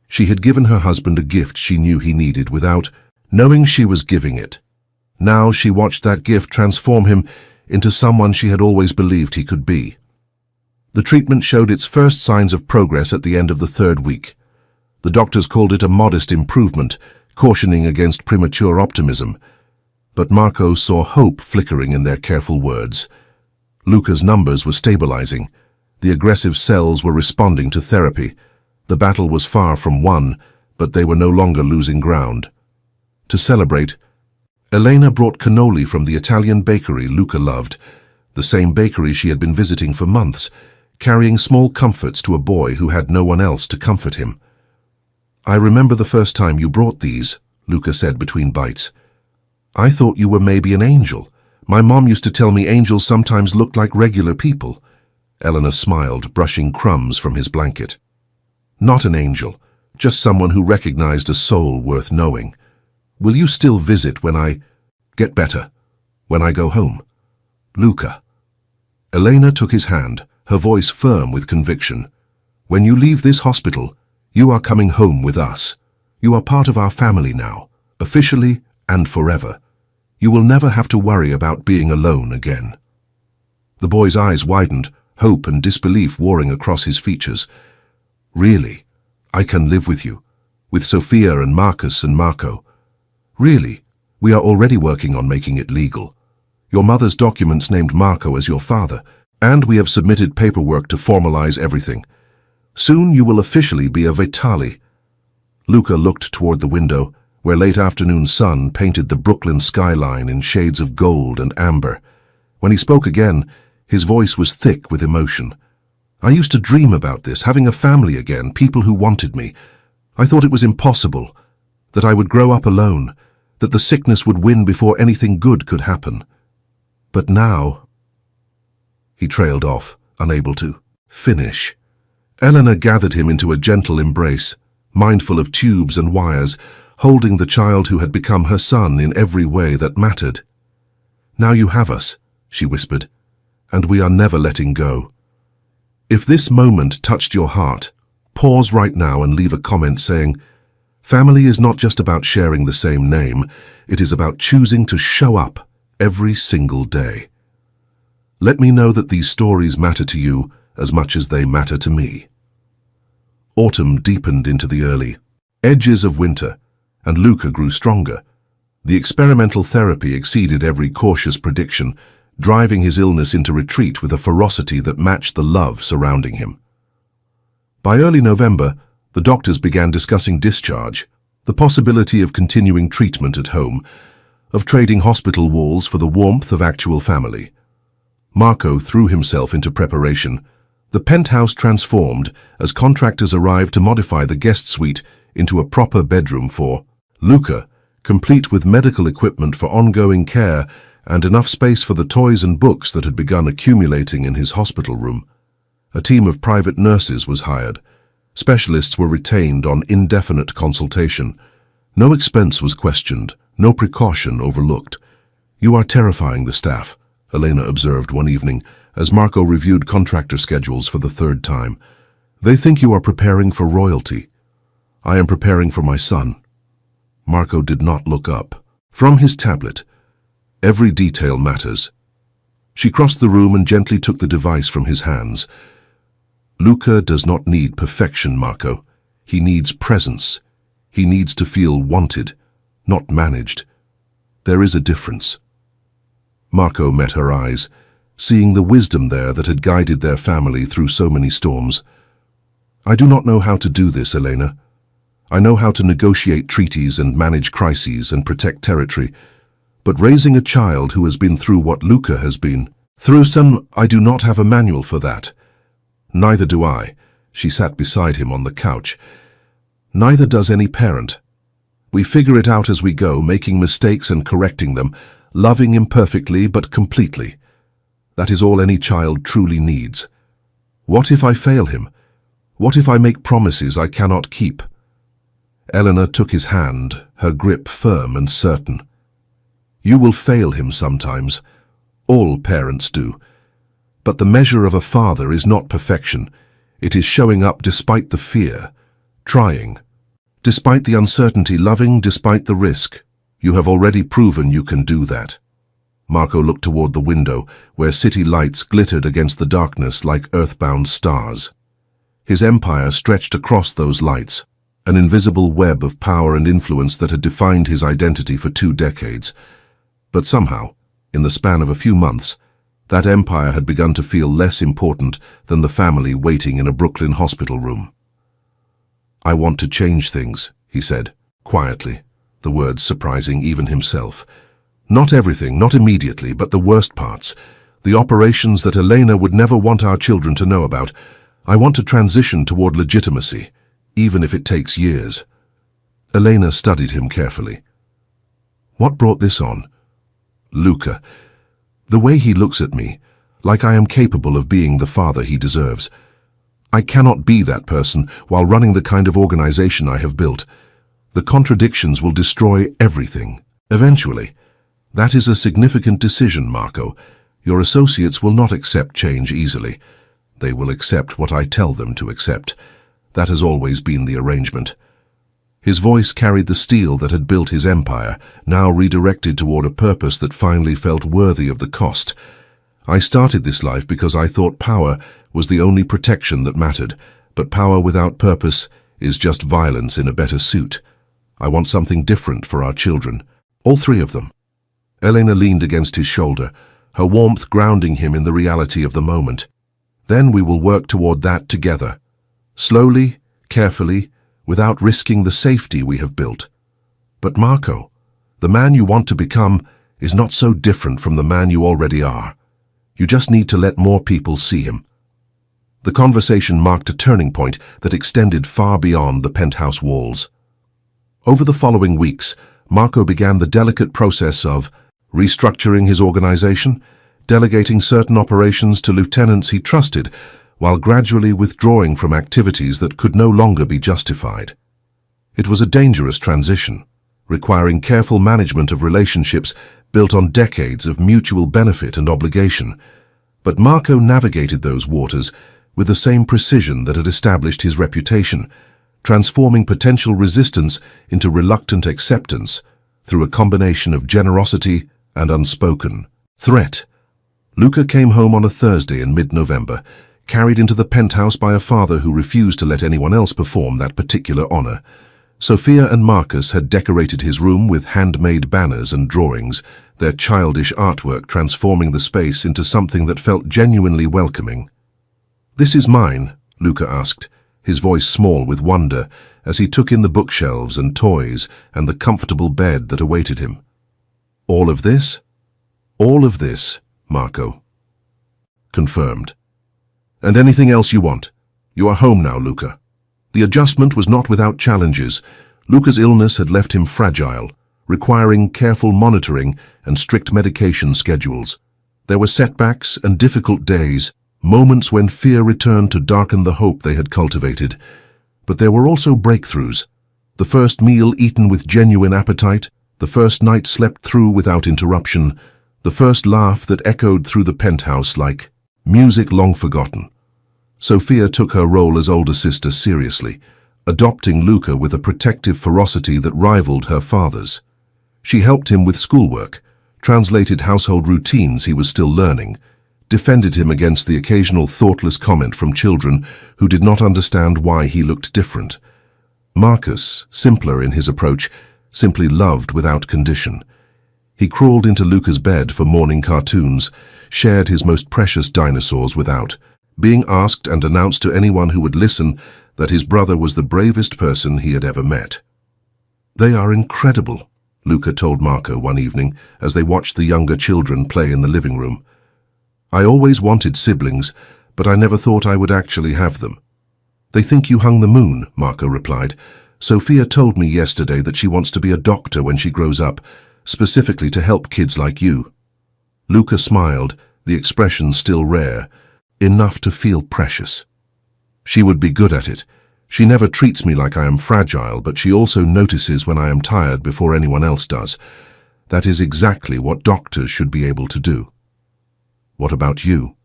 She had given her husband a gift she knew he needed without knowing she was giving it. Now she watched that gift transform him into someone she had always believed he could be. The treatment showed its first signs of progress at the end of the 3rd week. The doctors called it a modest improvement, cautioning against premature optimism. But Marco saw hope flickering in their careful words. Luca's numbers were stabilizing. The aggressive cells were responding to therapy. The battle was far from won, but they were no longer losing ground. To celebrate, Elena brought cannoli from the Italian bakery Luca loved, the same bakery she had been visiting for months, carrying small comforts to a boy who had no one else to comfort him. "I remember the first time you brought these," Luca said between bites. "I thought you were maybe an angel. My mom used to tell me angels sometimes looked like regular people." Elena smiled, brushing crumbs from his blanket. "Not an angel, just someone who recognized a soul worth knowing. Will you still visit when I get better, when I go home? Luca." Elena took his hand, her voice firm with conviction. "When you leave this hospital, you are coming home with us. You are part of our family now, officially and forever. You will never have to worry about being alone again." The boy's eyes widened, hope and disbelief warring across his features. "Really? I can live with you, with Sophia and Marcus and Marco. Really? We are already working on making it legal. Your mother's documents named Marco as your father, and we have submitted paperwork to formalize everything. Soon you will officially be a Vitali." Luca looked toward the window, where late afternoon sun painted the Brooklyn skyline in shades of gold and amber. When he spoke again, his voice was thick with emotion. "I used to dream about this, having a family again, people who wanted me. I thought it was impossible, that I would grow up alone, that the sickness would win before anything good could happen. But now—" He trailed off, unable to finish. Eleanor gathered him into a gentle embrace, mindful of tubes and wires, holding the child who had become her son in every way that mattered. "Now you have us," she whispered, "and we are never letting go. If this moment touched your heart, pause right now and leave a comment saying, 'Family is not just about sharing the same name, it is about choosing to show up every single day.' Let me know that these stories matter to you as much as they matter to me." Autumn deepened into the early edges of winter, and Luca grew stronger. The experimental therapy exceeded every cautious prediction, driving his illness into retreat with a ferocity that matched the love surrounding him. By early November, the doctors began discussing discharge, the possibility of continuing treatment at home, of trading hospital walls for the warmth of actual family. Marco threw himself into preparation. The penthouse transformed as contractors arrived to modify the guest suite into a proper bedroom for Luca, complete with medical equipment for ongoing care and enough space for the toys and books that had begun accumulating in his hospital room. A team of private nurses was hired. Specialists were retained on indefinite consultation. No expense was questioned, no precaution overlooked. "You are terrifying the staff," Elena observed one evening as Marco reviewed contractor schedules for the third time. "They think you are preparing for royalty. I am preparing for my son." Marco did not look up. From his tablet, every detail matters. She crossed the room and gently took the device from his hands. "Luca does not need perfection, Marco. He needs presence. He needs to feel wanted, not managed. There is a difference." Marco met her eyes, seeing the wisdom there that had guided their family through so many storms. "I do not know how to do this, Elena. I know how to negotiate treaties and manage crises and protect territory, but raising a child who has been through what Luca has been through, I do not have a manual for that." "Neither do I." She sat beside him on the couch. "Neither does any parent. We figure it out as we go, making mistakes and correcting them, loving imperfectly but completely. That is all any child truly needs. What if I fail him? What if I make promises I cannot keep?" Eleanor took his hand, her grip firm and certain. "You will fail him sometimes. All parents do. But the measure of a father is not perfection. It is showing up despite the fear, trying, despite the uncertainty, loving despite the risk. You have already proven you can do that." Marco looked toward the window, where city lights glittered against the darkness like earthbound stars. His empire stretched across those lights, an invisible web of power and influence that had defined his identity for 2 decades. But somehow, in the span of a few months, that empire had begun to feel less important than the family waiting in a Brooklyn hospital room. "I want to change things," he said, quietly, the words surprising even himself. "Not everything, not immediately, but the worst parts, the operations that Elena would never want our children to know about. I want to transition toward legitimacy, even if it takes years." Elena studied him carefully. "What brought this on?" "Luca. The way he looks at me, like I am capable of being the father he deserves. I cannot be that person while running the kind of organization I have built. The contradictions will destroy everything, eventually. That is a significant decision, Marco. Your associates will not accept change easily. They will accept what I tell them to accept. That has always been the arrangement." His voice carried the steel that had built his empire, now redirected toward a purpose that finally felt worthy of the cost. "I started this life because I thought power was the only protection that mattered, but power without purpose is just violence in a better suit. I want something different for our children, all 3 of them. Elena leaned against his shoulder, her warmth grounding him in the reality of the moment. Then we will work toward that together. Slowly, carefully, without risking the safety we have built. But Marco, the man you want to become is not so different from the man you already are. You just need to let more people see him. The conversation marked a turning point that extended far beyond the penthouse walls. Over the following weeks, Marco began the delicate process of restructuring his organization, delegating certain operations to lieutenants he trusted, while gradually withdrawing from activities that could no longer be justified. It was a dangerous transition, requiring careful management of relationships built on decades of mutual benefit and obligation. But Marco navigated those waters with the same precision that had established his reputation, transforming potential resistance into reluctant acceptance through a combination of generosity and unspoken threat. Luca came home on a Thursday in mid-November, carried into the penthouse by a father who refused to let anyone else perform that particular honor. Sophia and Marcus had decorated his room with handmade banners and drawings, their childish artwork transforming the space into something that felt genuinely welcoming. "This is mine?" Luca asked, his voice small with wonder as he took in the bookshelves and toys and the comfortable bed that awaited him. "All of this?" "All of this, Marco." "Confirmed. And anything else you want? You are home now, Luca." The adjustment was not without challenges. Luca's illness had left him fragile, requiring careful monitoring and strict medication schedules. There were setbacks and difficult days, moments when fear returned to darken the hope they had cultivated. But there were also breakthroughs. The first meal eaten with genuine appetite, the first night slept through without interruption, the first laugh that echoed through the penthouse like music long forgotten. Sophia took her role as older sister seriously, adopting Luca with a protective ferocity that rivaled her father's. She helped him with schoolwork, translated household routines he was still learning, defended him against the occasional thoughtless comment from children who did not understand why he looked different. Marcus, simpler in his approach, simply loved without condition. He crawled into Luca's bed for morning cartoons, shared his most precious dinosaurs without being asked, and announced to anyone who would listen that his brother was the bravest person he had ever met. "They are incredible," Luca told Marco one evening as they watched the younger children play in the living room. "I always wanted siblings, but I never thought I would actually have them." "They think you hung the moon," Marco replied. "Sophia told me yesterday that she wants to be a doctor when she grows up, specifically to help kids like you." Luca smiled, the expression still rare, enough to feel precious. "She would be good at it. She never treats me like I am fragile, but she also notices when I am tired before anyone else does. That is exactly what doctors should be able to do." "What about you?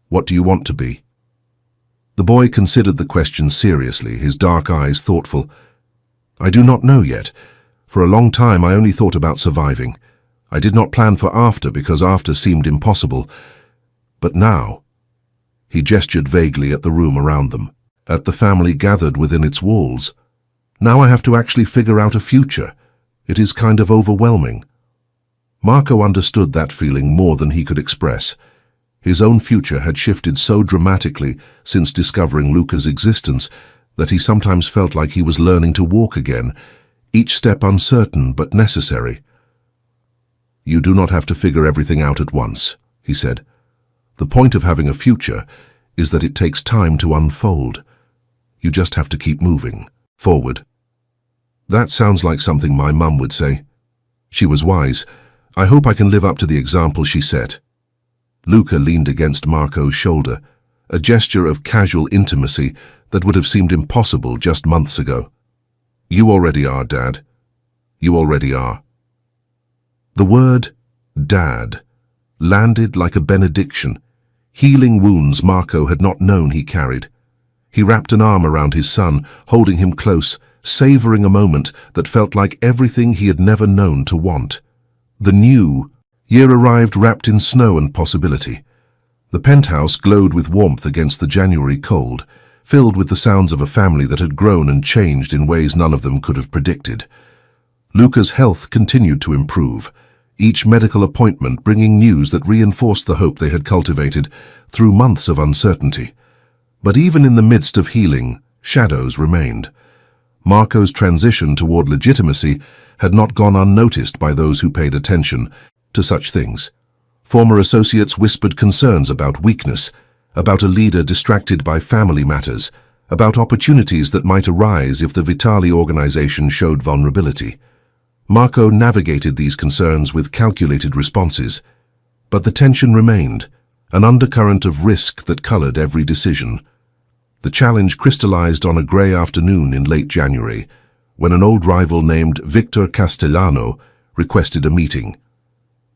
What do you want to be?" The boy considered the question seriously, his dark eyes thoughtful. "I do not know yet. For a long time I only thought about surviving. I did not plan for after because after seemed impossible. But now—" He gestured vaguely at the room around them, at the family gathered within its walls. "Now I have to actually figure out a future. It is kind of overwhelming." Marco understood that feeling more than he could express. His own future had shifted so dramatically since discovering Luca's existence that he sometimes felt like he was learning to walk again, each step uncertain but necessary. "You do not have to figure everything out at once," he said. "The point of having a future is that it takes time to unfold. You just have to keep moving forward." "That sounds like something my mum would say. She was wise. I hope I can live up to the example she set." Luca leaned against Marco's shoulder, a gesture of casual intimacy that would have seemed impossible just months ago. "You already are, Dad. You already are." The word "Dad" landed like a benediction, healing wounds Marco had not known he carried. He wrapped an arm around his son, holding him close, savoring a moment that felt like everything he had never known to want. The new year arrived wrapped in snow and possibility. The penthouse glowed with warmth against the January cold, filled with the sounds of a family that had grown and changed in ways none of them could have predicted. Luca's health continued to improve, each medical appointment bringing news that reinforced the hope they had cultivated through months of uncertainty. But even in the midst of healing, shadows remained. Marco's transition toward legitimacy had not gone unnoticed by those who paid attention to such things. Former associates whispered concerns about weakness, about a leader distracted by family matters, about opportunities that might arise if the Vitali organization showed vulnerability. Marco navigated these concerns with calculated responses, but the tension remained, an undercurrent of risk that colored every decision. The challenge crystallized on a gray afternoon in late January, when an old rival named Victor Castellano requested a meeting.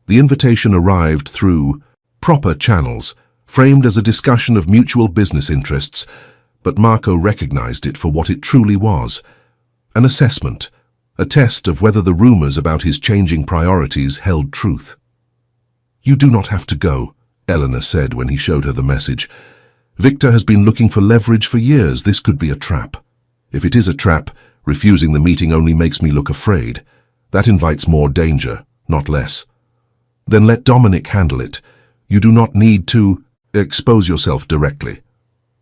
The invitation arrived through proper channels, framed as a discussion of mutual business interests, but Marco recognized it for what it truly was: an assessment, a test of whether the rumors about his changing priorities held truth. "You do not have to go," Eleanor said when he showed her the message. "Victor has been looking for leverage for years. This could be a trap. If it is a trap, refusing the meeting only makes me look afraid. That invites more danger, not less. Then let Dominic handle it. You do not need to expose yourself directly."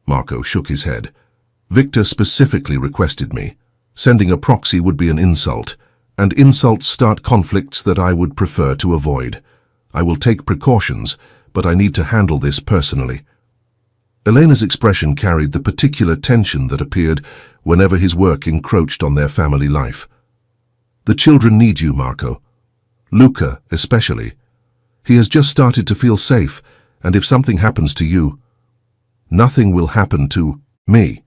Marco shook his head. "Victor specifically requested me. Sending a proxy would be an insult, and insults start conflicts that I would prefer to avoid. I will take precautions, but I need to handle this personally." Elena's expression carried the particular tension that appeared whenever his work encroached on their family life. "The children need you, Marco. Luca, especially. He has just started to feel safe, and if something happens to you—" "Nothing will happen to me."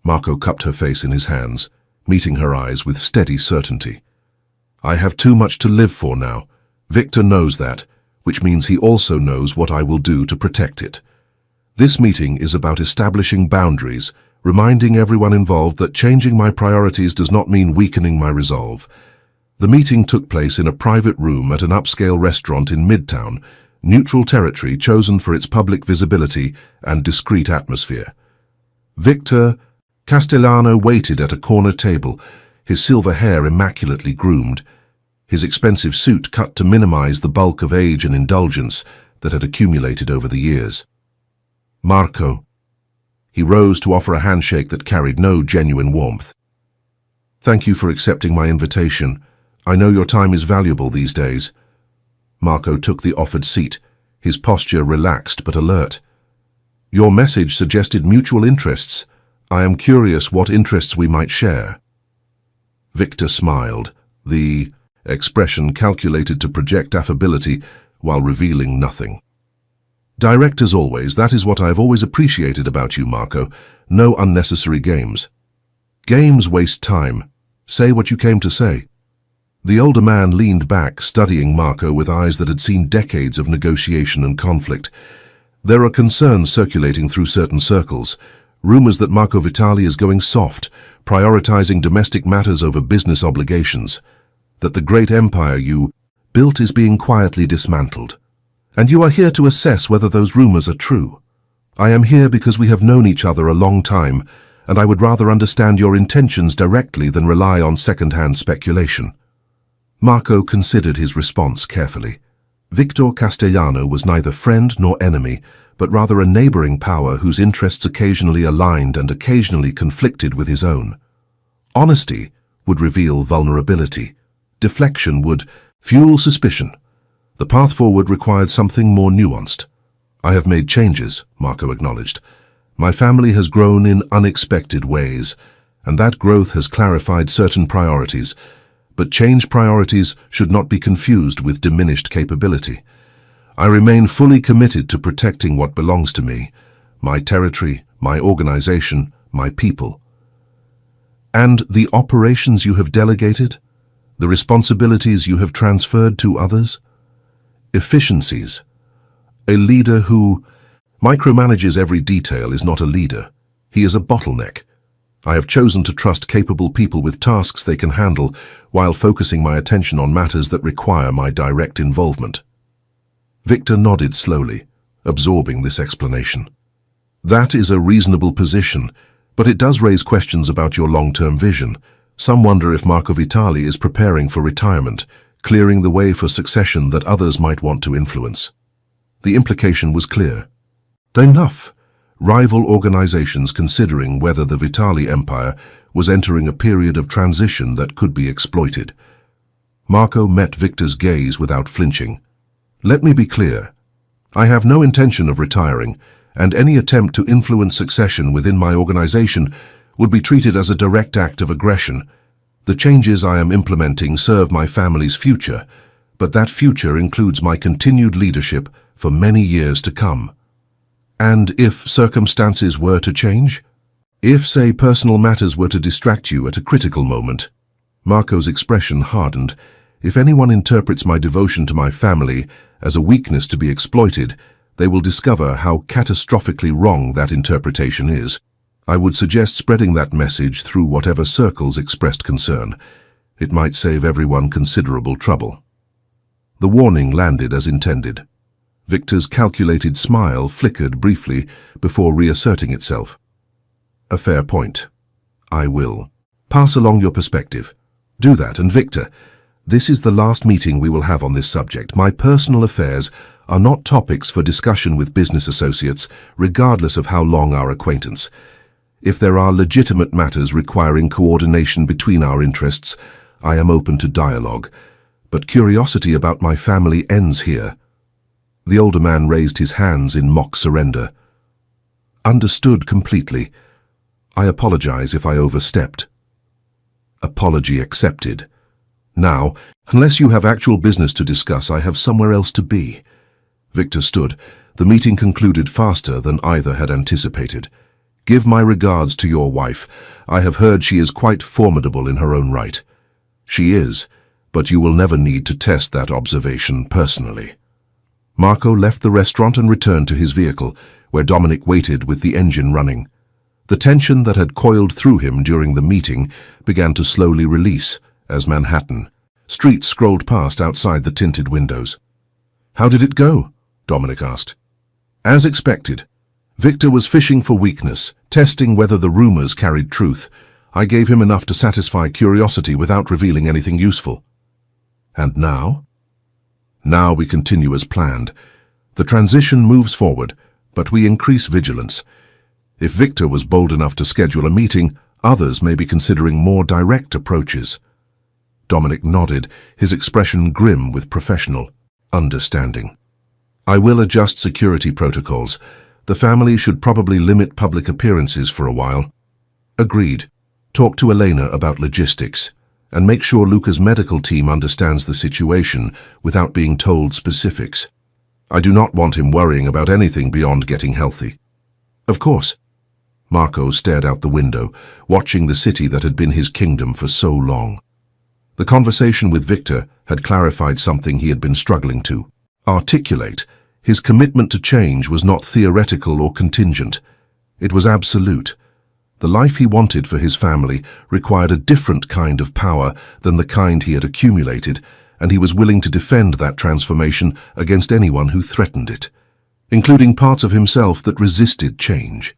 Marco cupped her face in his hands, meeting her eyes with steady certainty. "I have too much to live for now. Victor knows that, which means he also knows what I will do to protect it. This meeting is about establishing boundaries, reminding everyone involved that changing my priorities does not mean weakening my resolve." The meeting took place in a private room at an upscale restaurant in Midtown, neutral territory chosen for its public visibility and discreet atmosphere. Victor Castellano waited at a corner table, his silver hair immaculately groomed, his expensive suit cut to minimize the bulk of age and indulgence that had accumulated over the years. "Marco." He rose to offer a handshake that carried no genuine warmth. "Thank you for accepting my invitation. I know your time is valuable these days." Marco took the offered seat, his posture relaxed but alert. "Your message suggested mutual interests. I am curious what interests we might share." Victor smiled, the expression calculated to project affability while revealing nothing. "Direct as always, that is what I have always appreciated about you, Marco. No unnecessary games." "Games waste time. Say what you came to say." The older man leaned back, studying Marco with eyes that had seen decades of negotiation and conflict. "There are concerns circulating through certain circles, rumors that Marco Vitali is going soft, prioritizing domestic matters over business obligations, that the great empire you built is being quietly dismantled. And you are here to assess whether those rumors are true. I am here because we have known each other a long time, and I would rather understand your intentions directly than rely on second-hand speculation." Marco considered his response carefully. Victor Castellano was neither friend nor enemy, but rather a neighboring power whose interests occasionally aligned and occasionally conflicted with his own. Honesty would reveal vulnerability. Deflection would fuel suspicion. The path forward required something more nuanced. "I have made changes," Marco acknowledged. "My family has grown in unexpected ways, and that growth has clarified certain priorities. But changed priorities should not be confused with diminished capability. I remain fully committed to protecting what belongs to me, my territory, my organization, my people." "And the operations you have delegated? The responsibilities you have transferred to others?" "Efficiencies. A leader who micromanages every detail is not a leader. He is a bottleneck. I have chosen to trust capable people with tasks they can handle while focusing my attention on matters that require my direct involvement." Victor nodded slowly, absorbing this explanation. "That is a reasonable position, but it does raise questions about your long-term vision. Some wonder if Marco Vitali is preparing for retirement, clearing the way for succession that others might want to influence. The implication was clear. Enough! Rival organizations considering whether the Vitali empire was entering a period of transition that could be exploited. Marco met Victor's gaze without flinching. Let me be clear. I have no intention of retiring, and any attempt to influence succession within my organization would be treated as a direct act of aggression. The changes I am implementing serve my family's future, but that future includes my continued leadership for many years to come. And if circumstances were to change? If, say, personal matters were to distract you at a critical moment? Marco's expression hardened. If anyone interprets my devotion to my family as a weakness to be exploited, they will discover how catastrophically wrong that interpretation is. I would suggest spreading that message through whatever circles expressed concern. It might save everyone considerable trouble. The warning landed as intended. Victor's calculated smile flickered briefly before reasserting itself. A fair point. I will. Pass along your perspective. Do that, and Victor, this is the last meeting we will have on this subject. My personal affairs are not topics for discussion with business associates, regardless of how long our acquaintance. If there are legitimate matters requiring coordination between our interests, I am open to dialogue. But curiosity about my family ends here. The older man raised his hands in mock surrender. Understood completely. I apologize if I overstepped. Apology accepted. Now, unless you have actual business to discuss, I have somewhere else to be. Victor stood. The meeting concluded faster than either had anticipated. Give my regards to your wife. I have heard she is quite formidable in her own right. She is, but you will never need to test that observation personally. Marco left the restaurant and returned to his vehicle, where Dominic waited with the engine running. The tension that had coiled through him during the meeting began to slowly release as Manhattan streets scrolled past outside the tinted windows. How did it go? Dominic asked. As expected. Victor was fishing for weakness, testing whether the rumors carried truth. I gave him enough to satisfy curiosity without revealing anything useful. And now? Now we continue as planned. The transition moves forward, but we increase vigilance. If Victor was bold enough to schedule a meeting, others may be considering more direct approaches. Dominic nodded, his expression grim with professional understanding. I will adjust security protocols. The family should probably limit public appearances for a while. Agreed. Talk to Elena about logistics, and make sure Luca's medical team understands the situation without being told specifics. I do not want him worrying about anything beyond getting healthy. Of course. Marco stared out the window, watching the city that had been his kingdom for so long. The conversation with Victor had clarified something he had been struggling to articulate. His commitment to change was not theoretical or contingent. It was absolute. The life he wanted for his family required a different kind of power than the kind he had accumulated, and he was willing to defend that transformation against anyone who threatened it, including parts of himself that resisted change.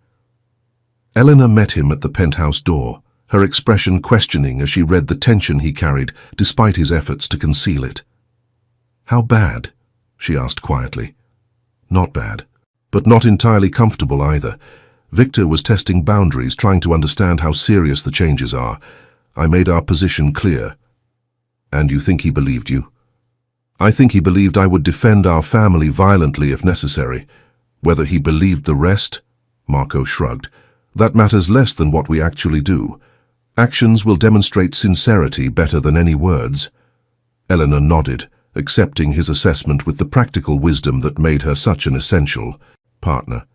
Eleanor met him at the penthouse door, her expression questioning as she read the tension he carried despite his efforts to conceal it. How bad? She asked quietly. Not bad, but not entirely comfortable either. Victor was testing boundaries, trying to understand how serious the changes are. I made our position clear. And you think he believed you? I think he believed I would defend our family violently if necessary. Whether he believed the rest? Marco shrugged. That matters less than what we actually do. Actions will demonstrate sincerity better than any words. Eleanor nodded, accepting his assessment with the practical wisdom that made her such an essential partner.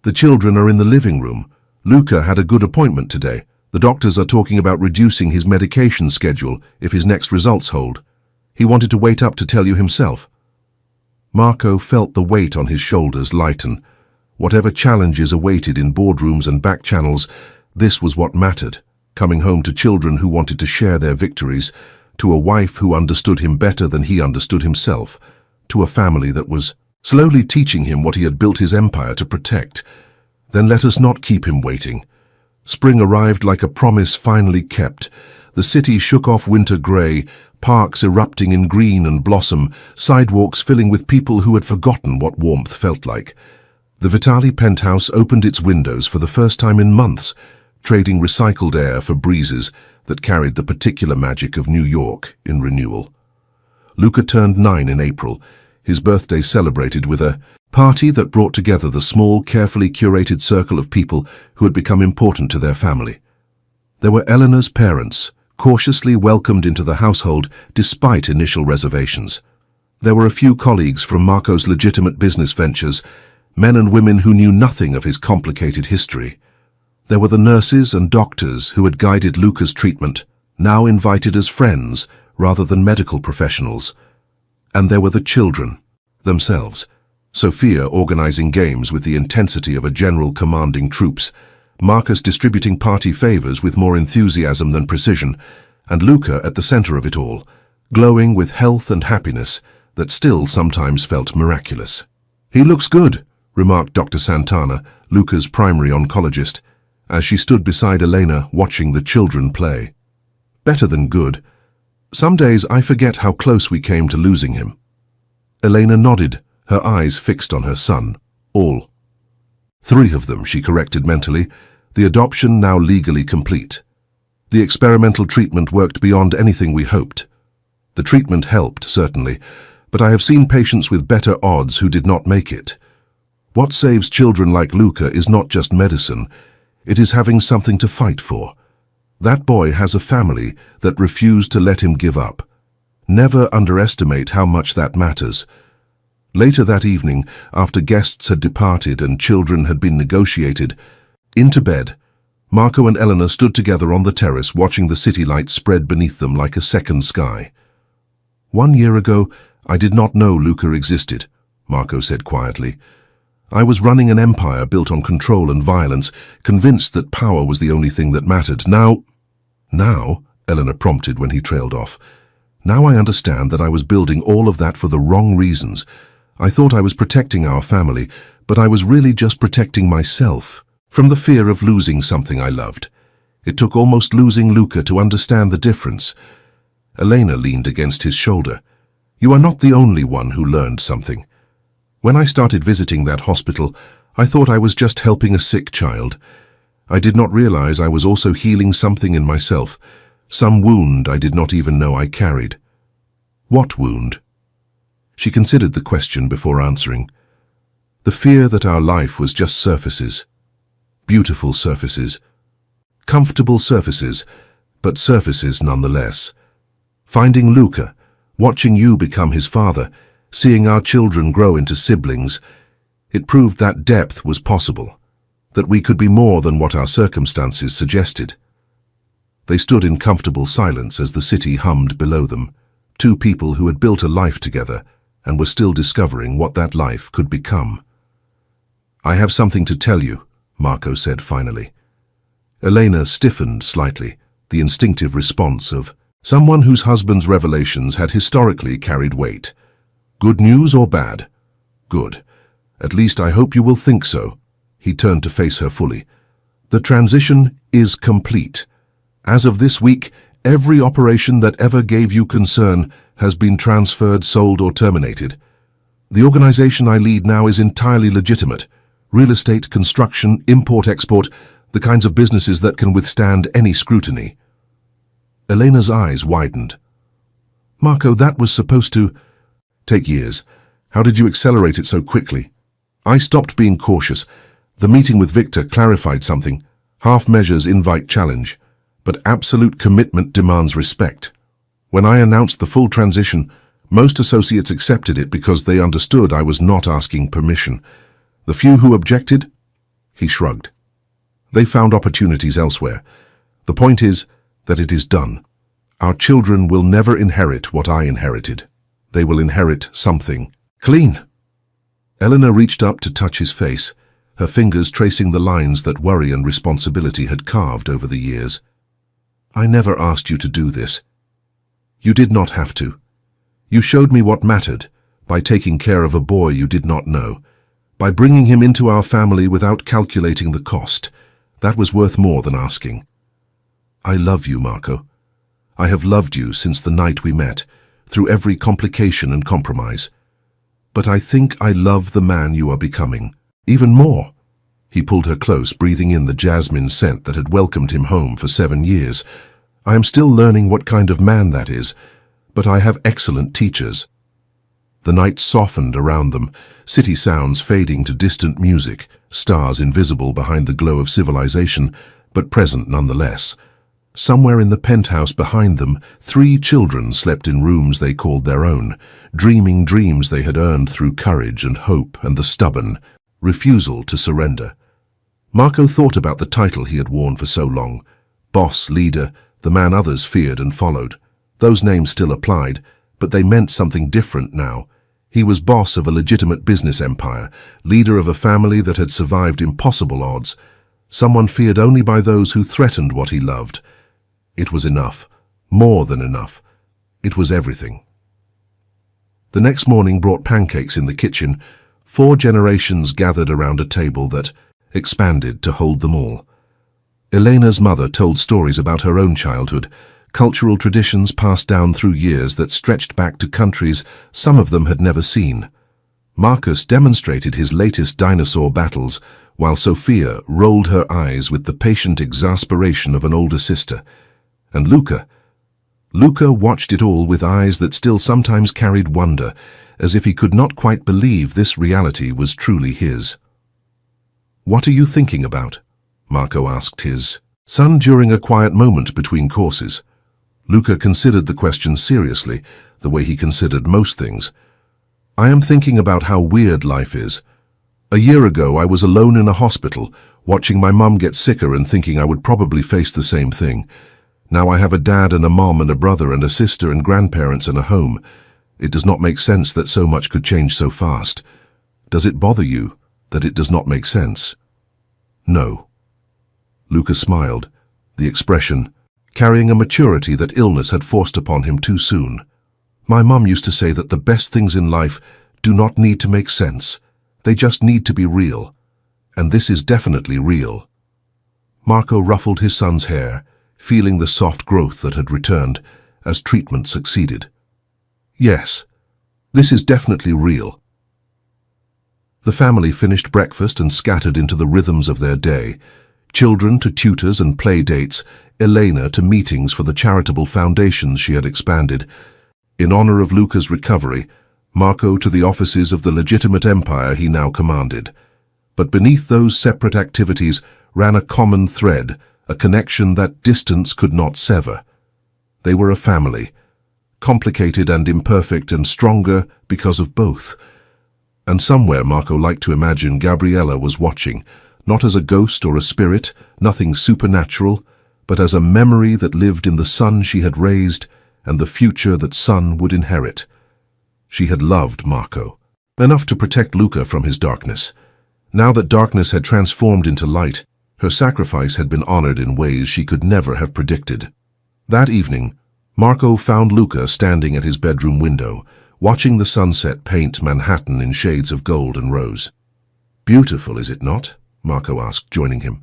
The children are in the living room. Luca had a good appointment today. The doctors are talking about reducing his medication schedule if his next results hold. He wanted to wait up to tell you himself. Marco felt the weight on his shoulders lighten. Whatever challenges awaited in boardrooms and back channels, this was what mattered, coming home to children who wanted to share their victories, to a wife who understood him better than he understood himself, to a family that was slowly teaching him what he had built his empire to protect. Then let us not keep him waiting. Spring arrived like a promise finally kept. The city shook off winter grey, parks erupting in green and blossom, sidewalks filling with people who had forgotten what warmth felt like. The Vitali penthouse opened its windows for the first time in months, trading recycled air for breezes that carried the particular magic of New York in renewal. Luca turned 9 in April, his birthday celebrated with a party that brought together the small, carefully curated circle of people who had become important to their family. There were Eleanor's parents, cautiously welcomed into the household despite initial reservations. There were a few colleagues from Marco's legitimate business ventures, men and women who knew nothing of his complicated history. There were the nurses and doctors who had guided Luca's treatment, now invited as friends rather than medical professionals. And there were the children themselves, Sophia organizing games with the intensity of a general commanding troops, Marcus distributing party favors with more enthusiasm than precision, and Luca at the center of it all, glowing with health and happiness that still sometimes felt miraculous. "He looks good," remarked Dr. Santana, Luca's primary oncologist, as she stood beside Elena watching the children play. "Better than good. Some days I forget how close we came to losing him." Elena nodded, her eyes fixed on her son. "All 3 of them," she corrected mentally, the adoption now legally complete. The experimental treatment worked beyond anything we hoped. The treatment helped, certainly, but I have seen patients with better odds who did not make it. What saves children like Luca is not just medicine, it is having something to fight for. That boy has a family that refused to let him give up. Never underestimate how much that matters. Later that evening, after guests had departed and children had been negotiated, into bed, Marco and Eleanor stood together on the terrace watching the city lights spread beneath them like a second sky. "1 year ago, I did not know Luca existed," Marco said quietly. "I was running an empire built on control and violence, convinced that power was the only thing that mattered. Now, Eleanor prompted when he trailed off. "Now I understand that I was building all of that for the wrong reasons. I thought I was protecting our family, but I was really just protecting myself from the fear of losing something I loved. It took almost losing Luca to understand the difference." Elena leaned against his shoulder. "You are not the only one who learned something. When I started visiting that hospital, I thought I was just helping a sick child. I did not realize I was also healing something in myself, some wound I did not even know I carried." "What wound?" She considered the question before answering. "The fear that our life was just surfaces. Beautiful surfaces. Comfortable surfaces, but surfaces nonetheless. Finding Luca, watching you become his father, seeing our children grow into siblings, it proved that depth was possible, that we could be more than what our circumstances suggested." They stood in comfortable silence as the city hummed below them, 2 people who had built a life together and were still discovering what that life could become. "I have something to tell you," Marco said finally. Elena stiffened slightly, the instinctive response of someone whose husband's revelations had historically carried weight. "Good news or bad?" "Good. At least I hope you will think so." He turned to face her fully. "The transition is complete. As of this week, every operation that ever gave you concern has been transferred, sold, or terminated. The organization I lead now is entirely legitimate. Real estate, construction, import-export, the kinds of businesses that can withstand any scrutiny." Elena's eyes widened. "Marco, that was supposed to take years. How did you accelerate it so quickly?" "I stopped being cautious. The meeting with Victor clarified something. Half measures invite challenge, but absolute commitment demands respect. When I announced the full transition, most associates accepted it because they understood I was not asking permission. The few who objected," he shrugged, "they found opportunities elsewhere. The point is that it is done. Our children will never inherit what I inherited. They will inherit something clean." Eleanor reached up to touch his face, her fingers tracing the lines that worry and responsibility had carved over the years. "I never asked you to do this. You did not have to. You showed me what mattered by taking care of a boy you did not know, by bringing him into our family without calculating the cost. That was worth more than asking. I love you, Marco. I have loved you since the night we met, through every complication and compromise. But I think I love the man you are becoming, even more." He pulled her close, breathing in the jasmine scent that had welcomed him home for 7 years. "I am still learning what kind of man that is, but I have excellent teachers." The night softened around them, city sounds fading to distant music, stars invisible behind the glow of civilization, but present nonetheless. Somewhere in the penthouse behind them, 3 children slept in rooms they called their own, dreaming dreams they had earned through courage and hope and the stubborn refusal to surrender. Marco thought about the title he had worn for so long: boss, leader, the man others feared and followed. Those names still applied, but they meant something different now. He was boss of a legitimate business empire, leader of a family that had survived impossible odds, someone feared only by those who threatened what he loved. It was enough, more than enough. It was everything. The next morning brought pancakes in the kitchen. 4 generations gathered around a table that expanded to hold them all. Elena's mother told stories about her own childhood, cultural traditions passed down through years that stretched back to countries some of them had never seen. Marcus demonstrated his latest dinosaur battles, while Sophia rolled her eyes with the patient exasperation of an older sister. And Luca watched it all with eyes that still sometimes carried wonder, as if he could not quite believe this reality was truly his. "What are you thinking about?" Marco asked his son during a quiet moment between courses. Luca considered the question seriously, the way he considered most things. "I am thinking about how weird life is. A year ago I was alone in a hospital, watching my mum get sicker and thinking I would probably face the same thing. Now I have a dad and a mom and a brother and a sister and grandparents and a home. It does not make sense that so much could change so fast. Does it bother you that it does not make sense?" "No." Luca smiled, the expression carrying a maturity that illness had forced upon him too soon. "My mum used to say that the best things in life do not need to make sense. They just need to be real. And this is definitely real." Marco ruffled his son's hair, feeling the soft growth that had returned as treatment succeeded. "Yes, this is definitely real." The family finished breakfast and scattered into the rhythms of their day, children to tutors and play dates, Elena to meetings for the charitable foundations she had expanded. In honor of Luca's recovery, Marco to the offices of the legitimate empire he now commanded. But beneath those separate activities ran a common thread, a connection that distance could not sever. They were a family, complicated and imperfect and stronger because of both. And somewhere Marco liked to imagine Gabriella was watching, not as a ghost or a spirit, nothing supernatural, but as a memory that lived in the son she had raised and the future that son would inherit. She had loved Marco, enough to protect Luca from his darkness. Now that darkness had transformed into light, her sacrifice had been honored in ways she could never have predicted. That evening, Marco found Luca standing at his bedroom window, watching the sunset paint Manhattan in shades of gold and rose. "Beautiful, is it not?" Marco asked, joining him.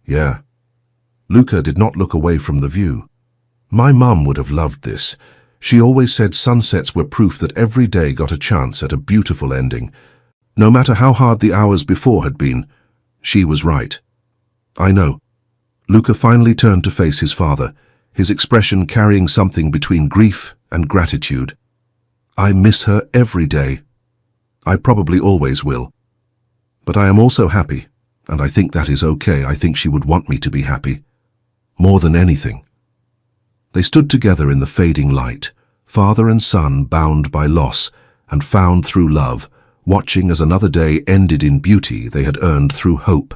"Yeah." Luca did not look away from the view. "My mum would have loved this. She always said sunsets were proof that every day got a chance at a beautiful ending. No matter how hard the hours before had been, she was right." "I know." Luca finally turned to face his father, his expression carrying something between grief and gratitude. "I miss her every day. I probably always will. But I am also happy, and I think that is okay. I think she would want me to be happy. More than anything." They stood together in the fading light, father and son bound by loss and found through love, watching as another day ended in beauty they had earned through hope.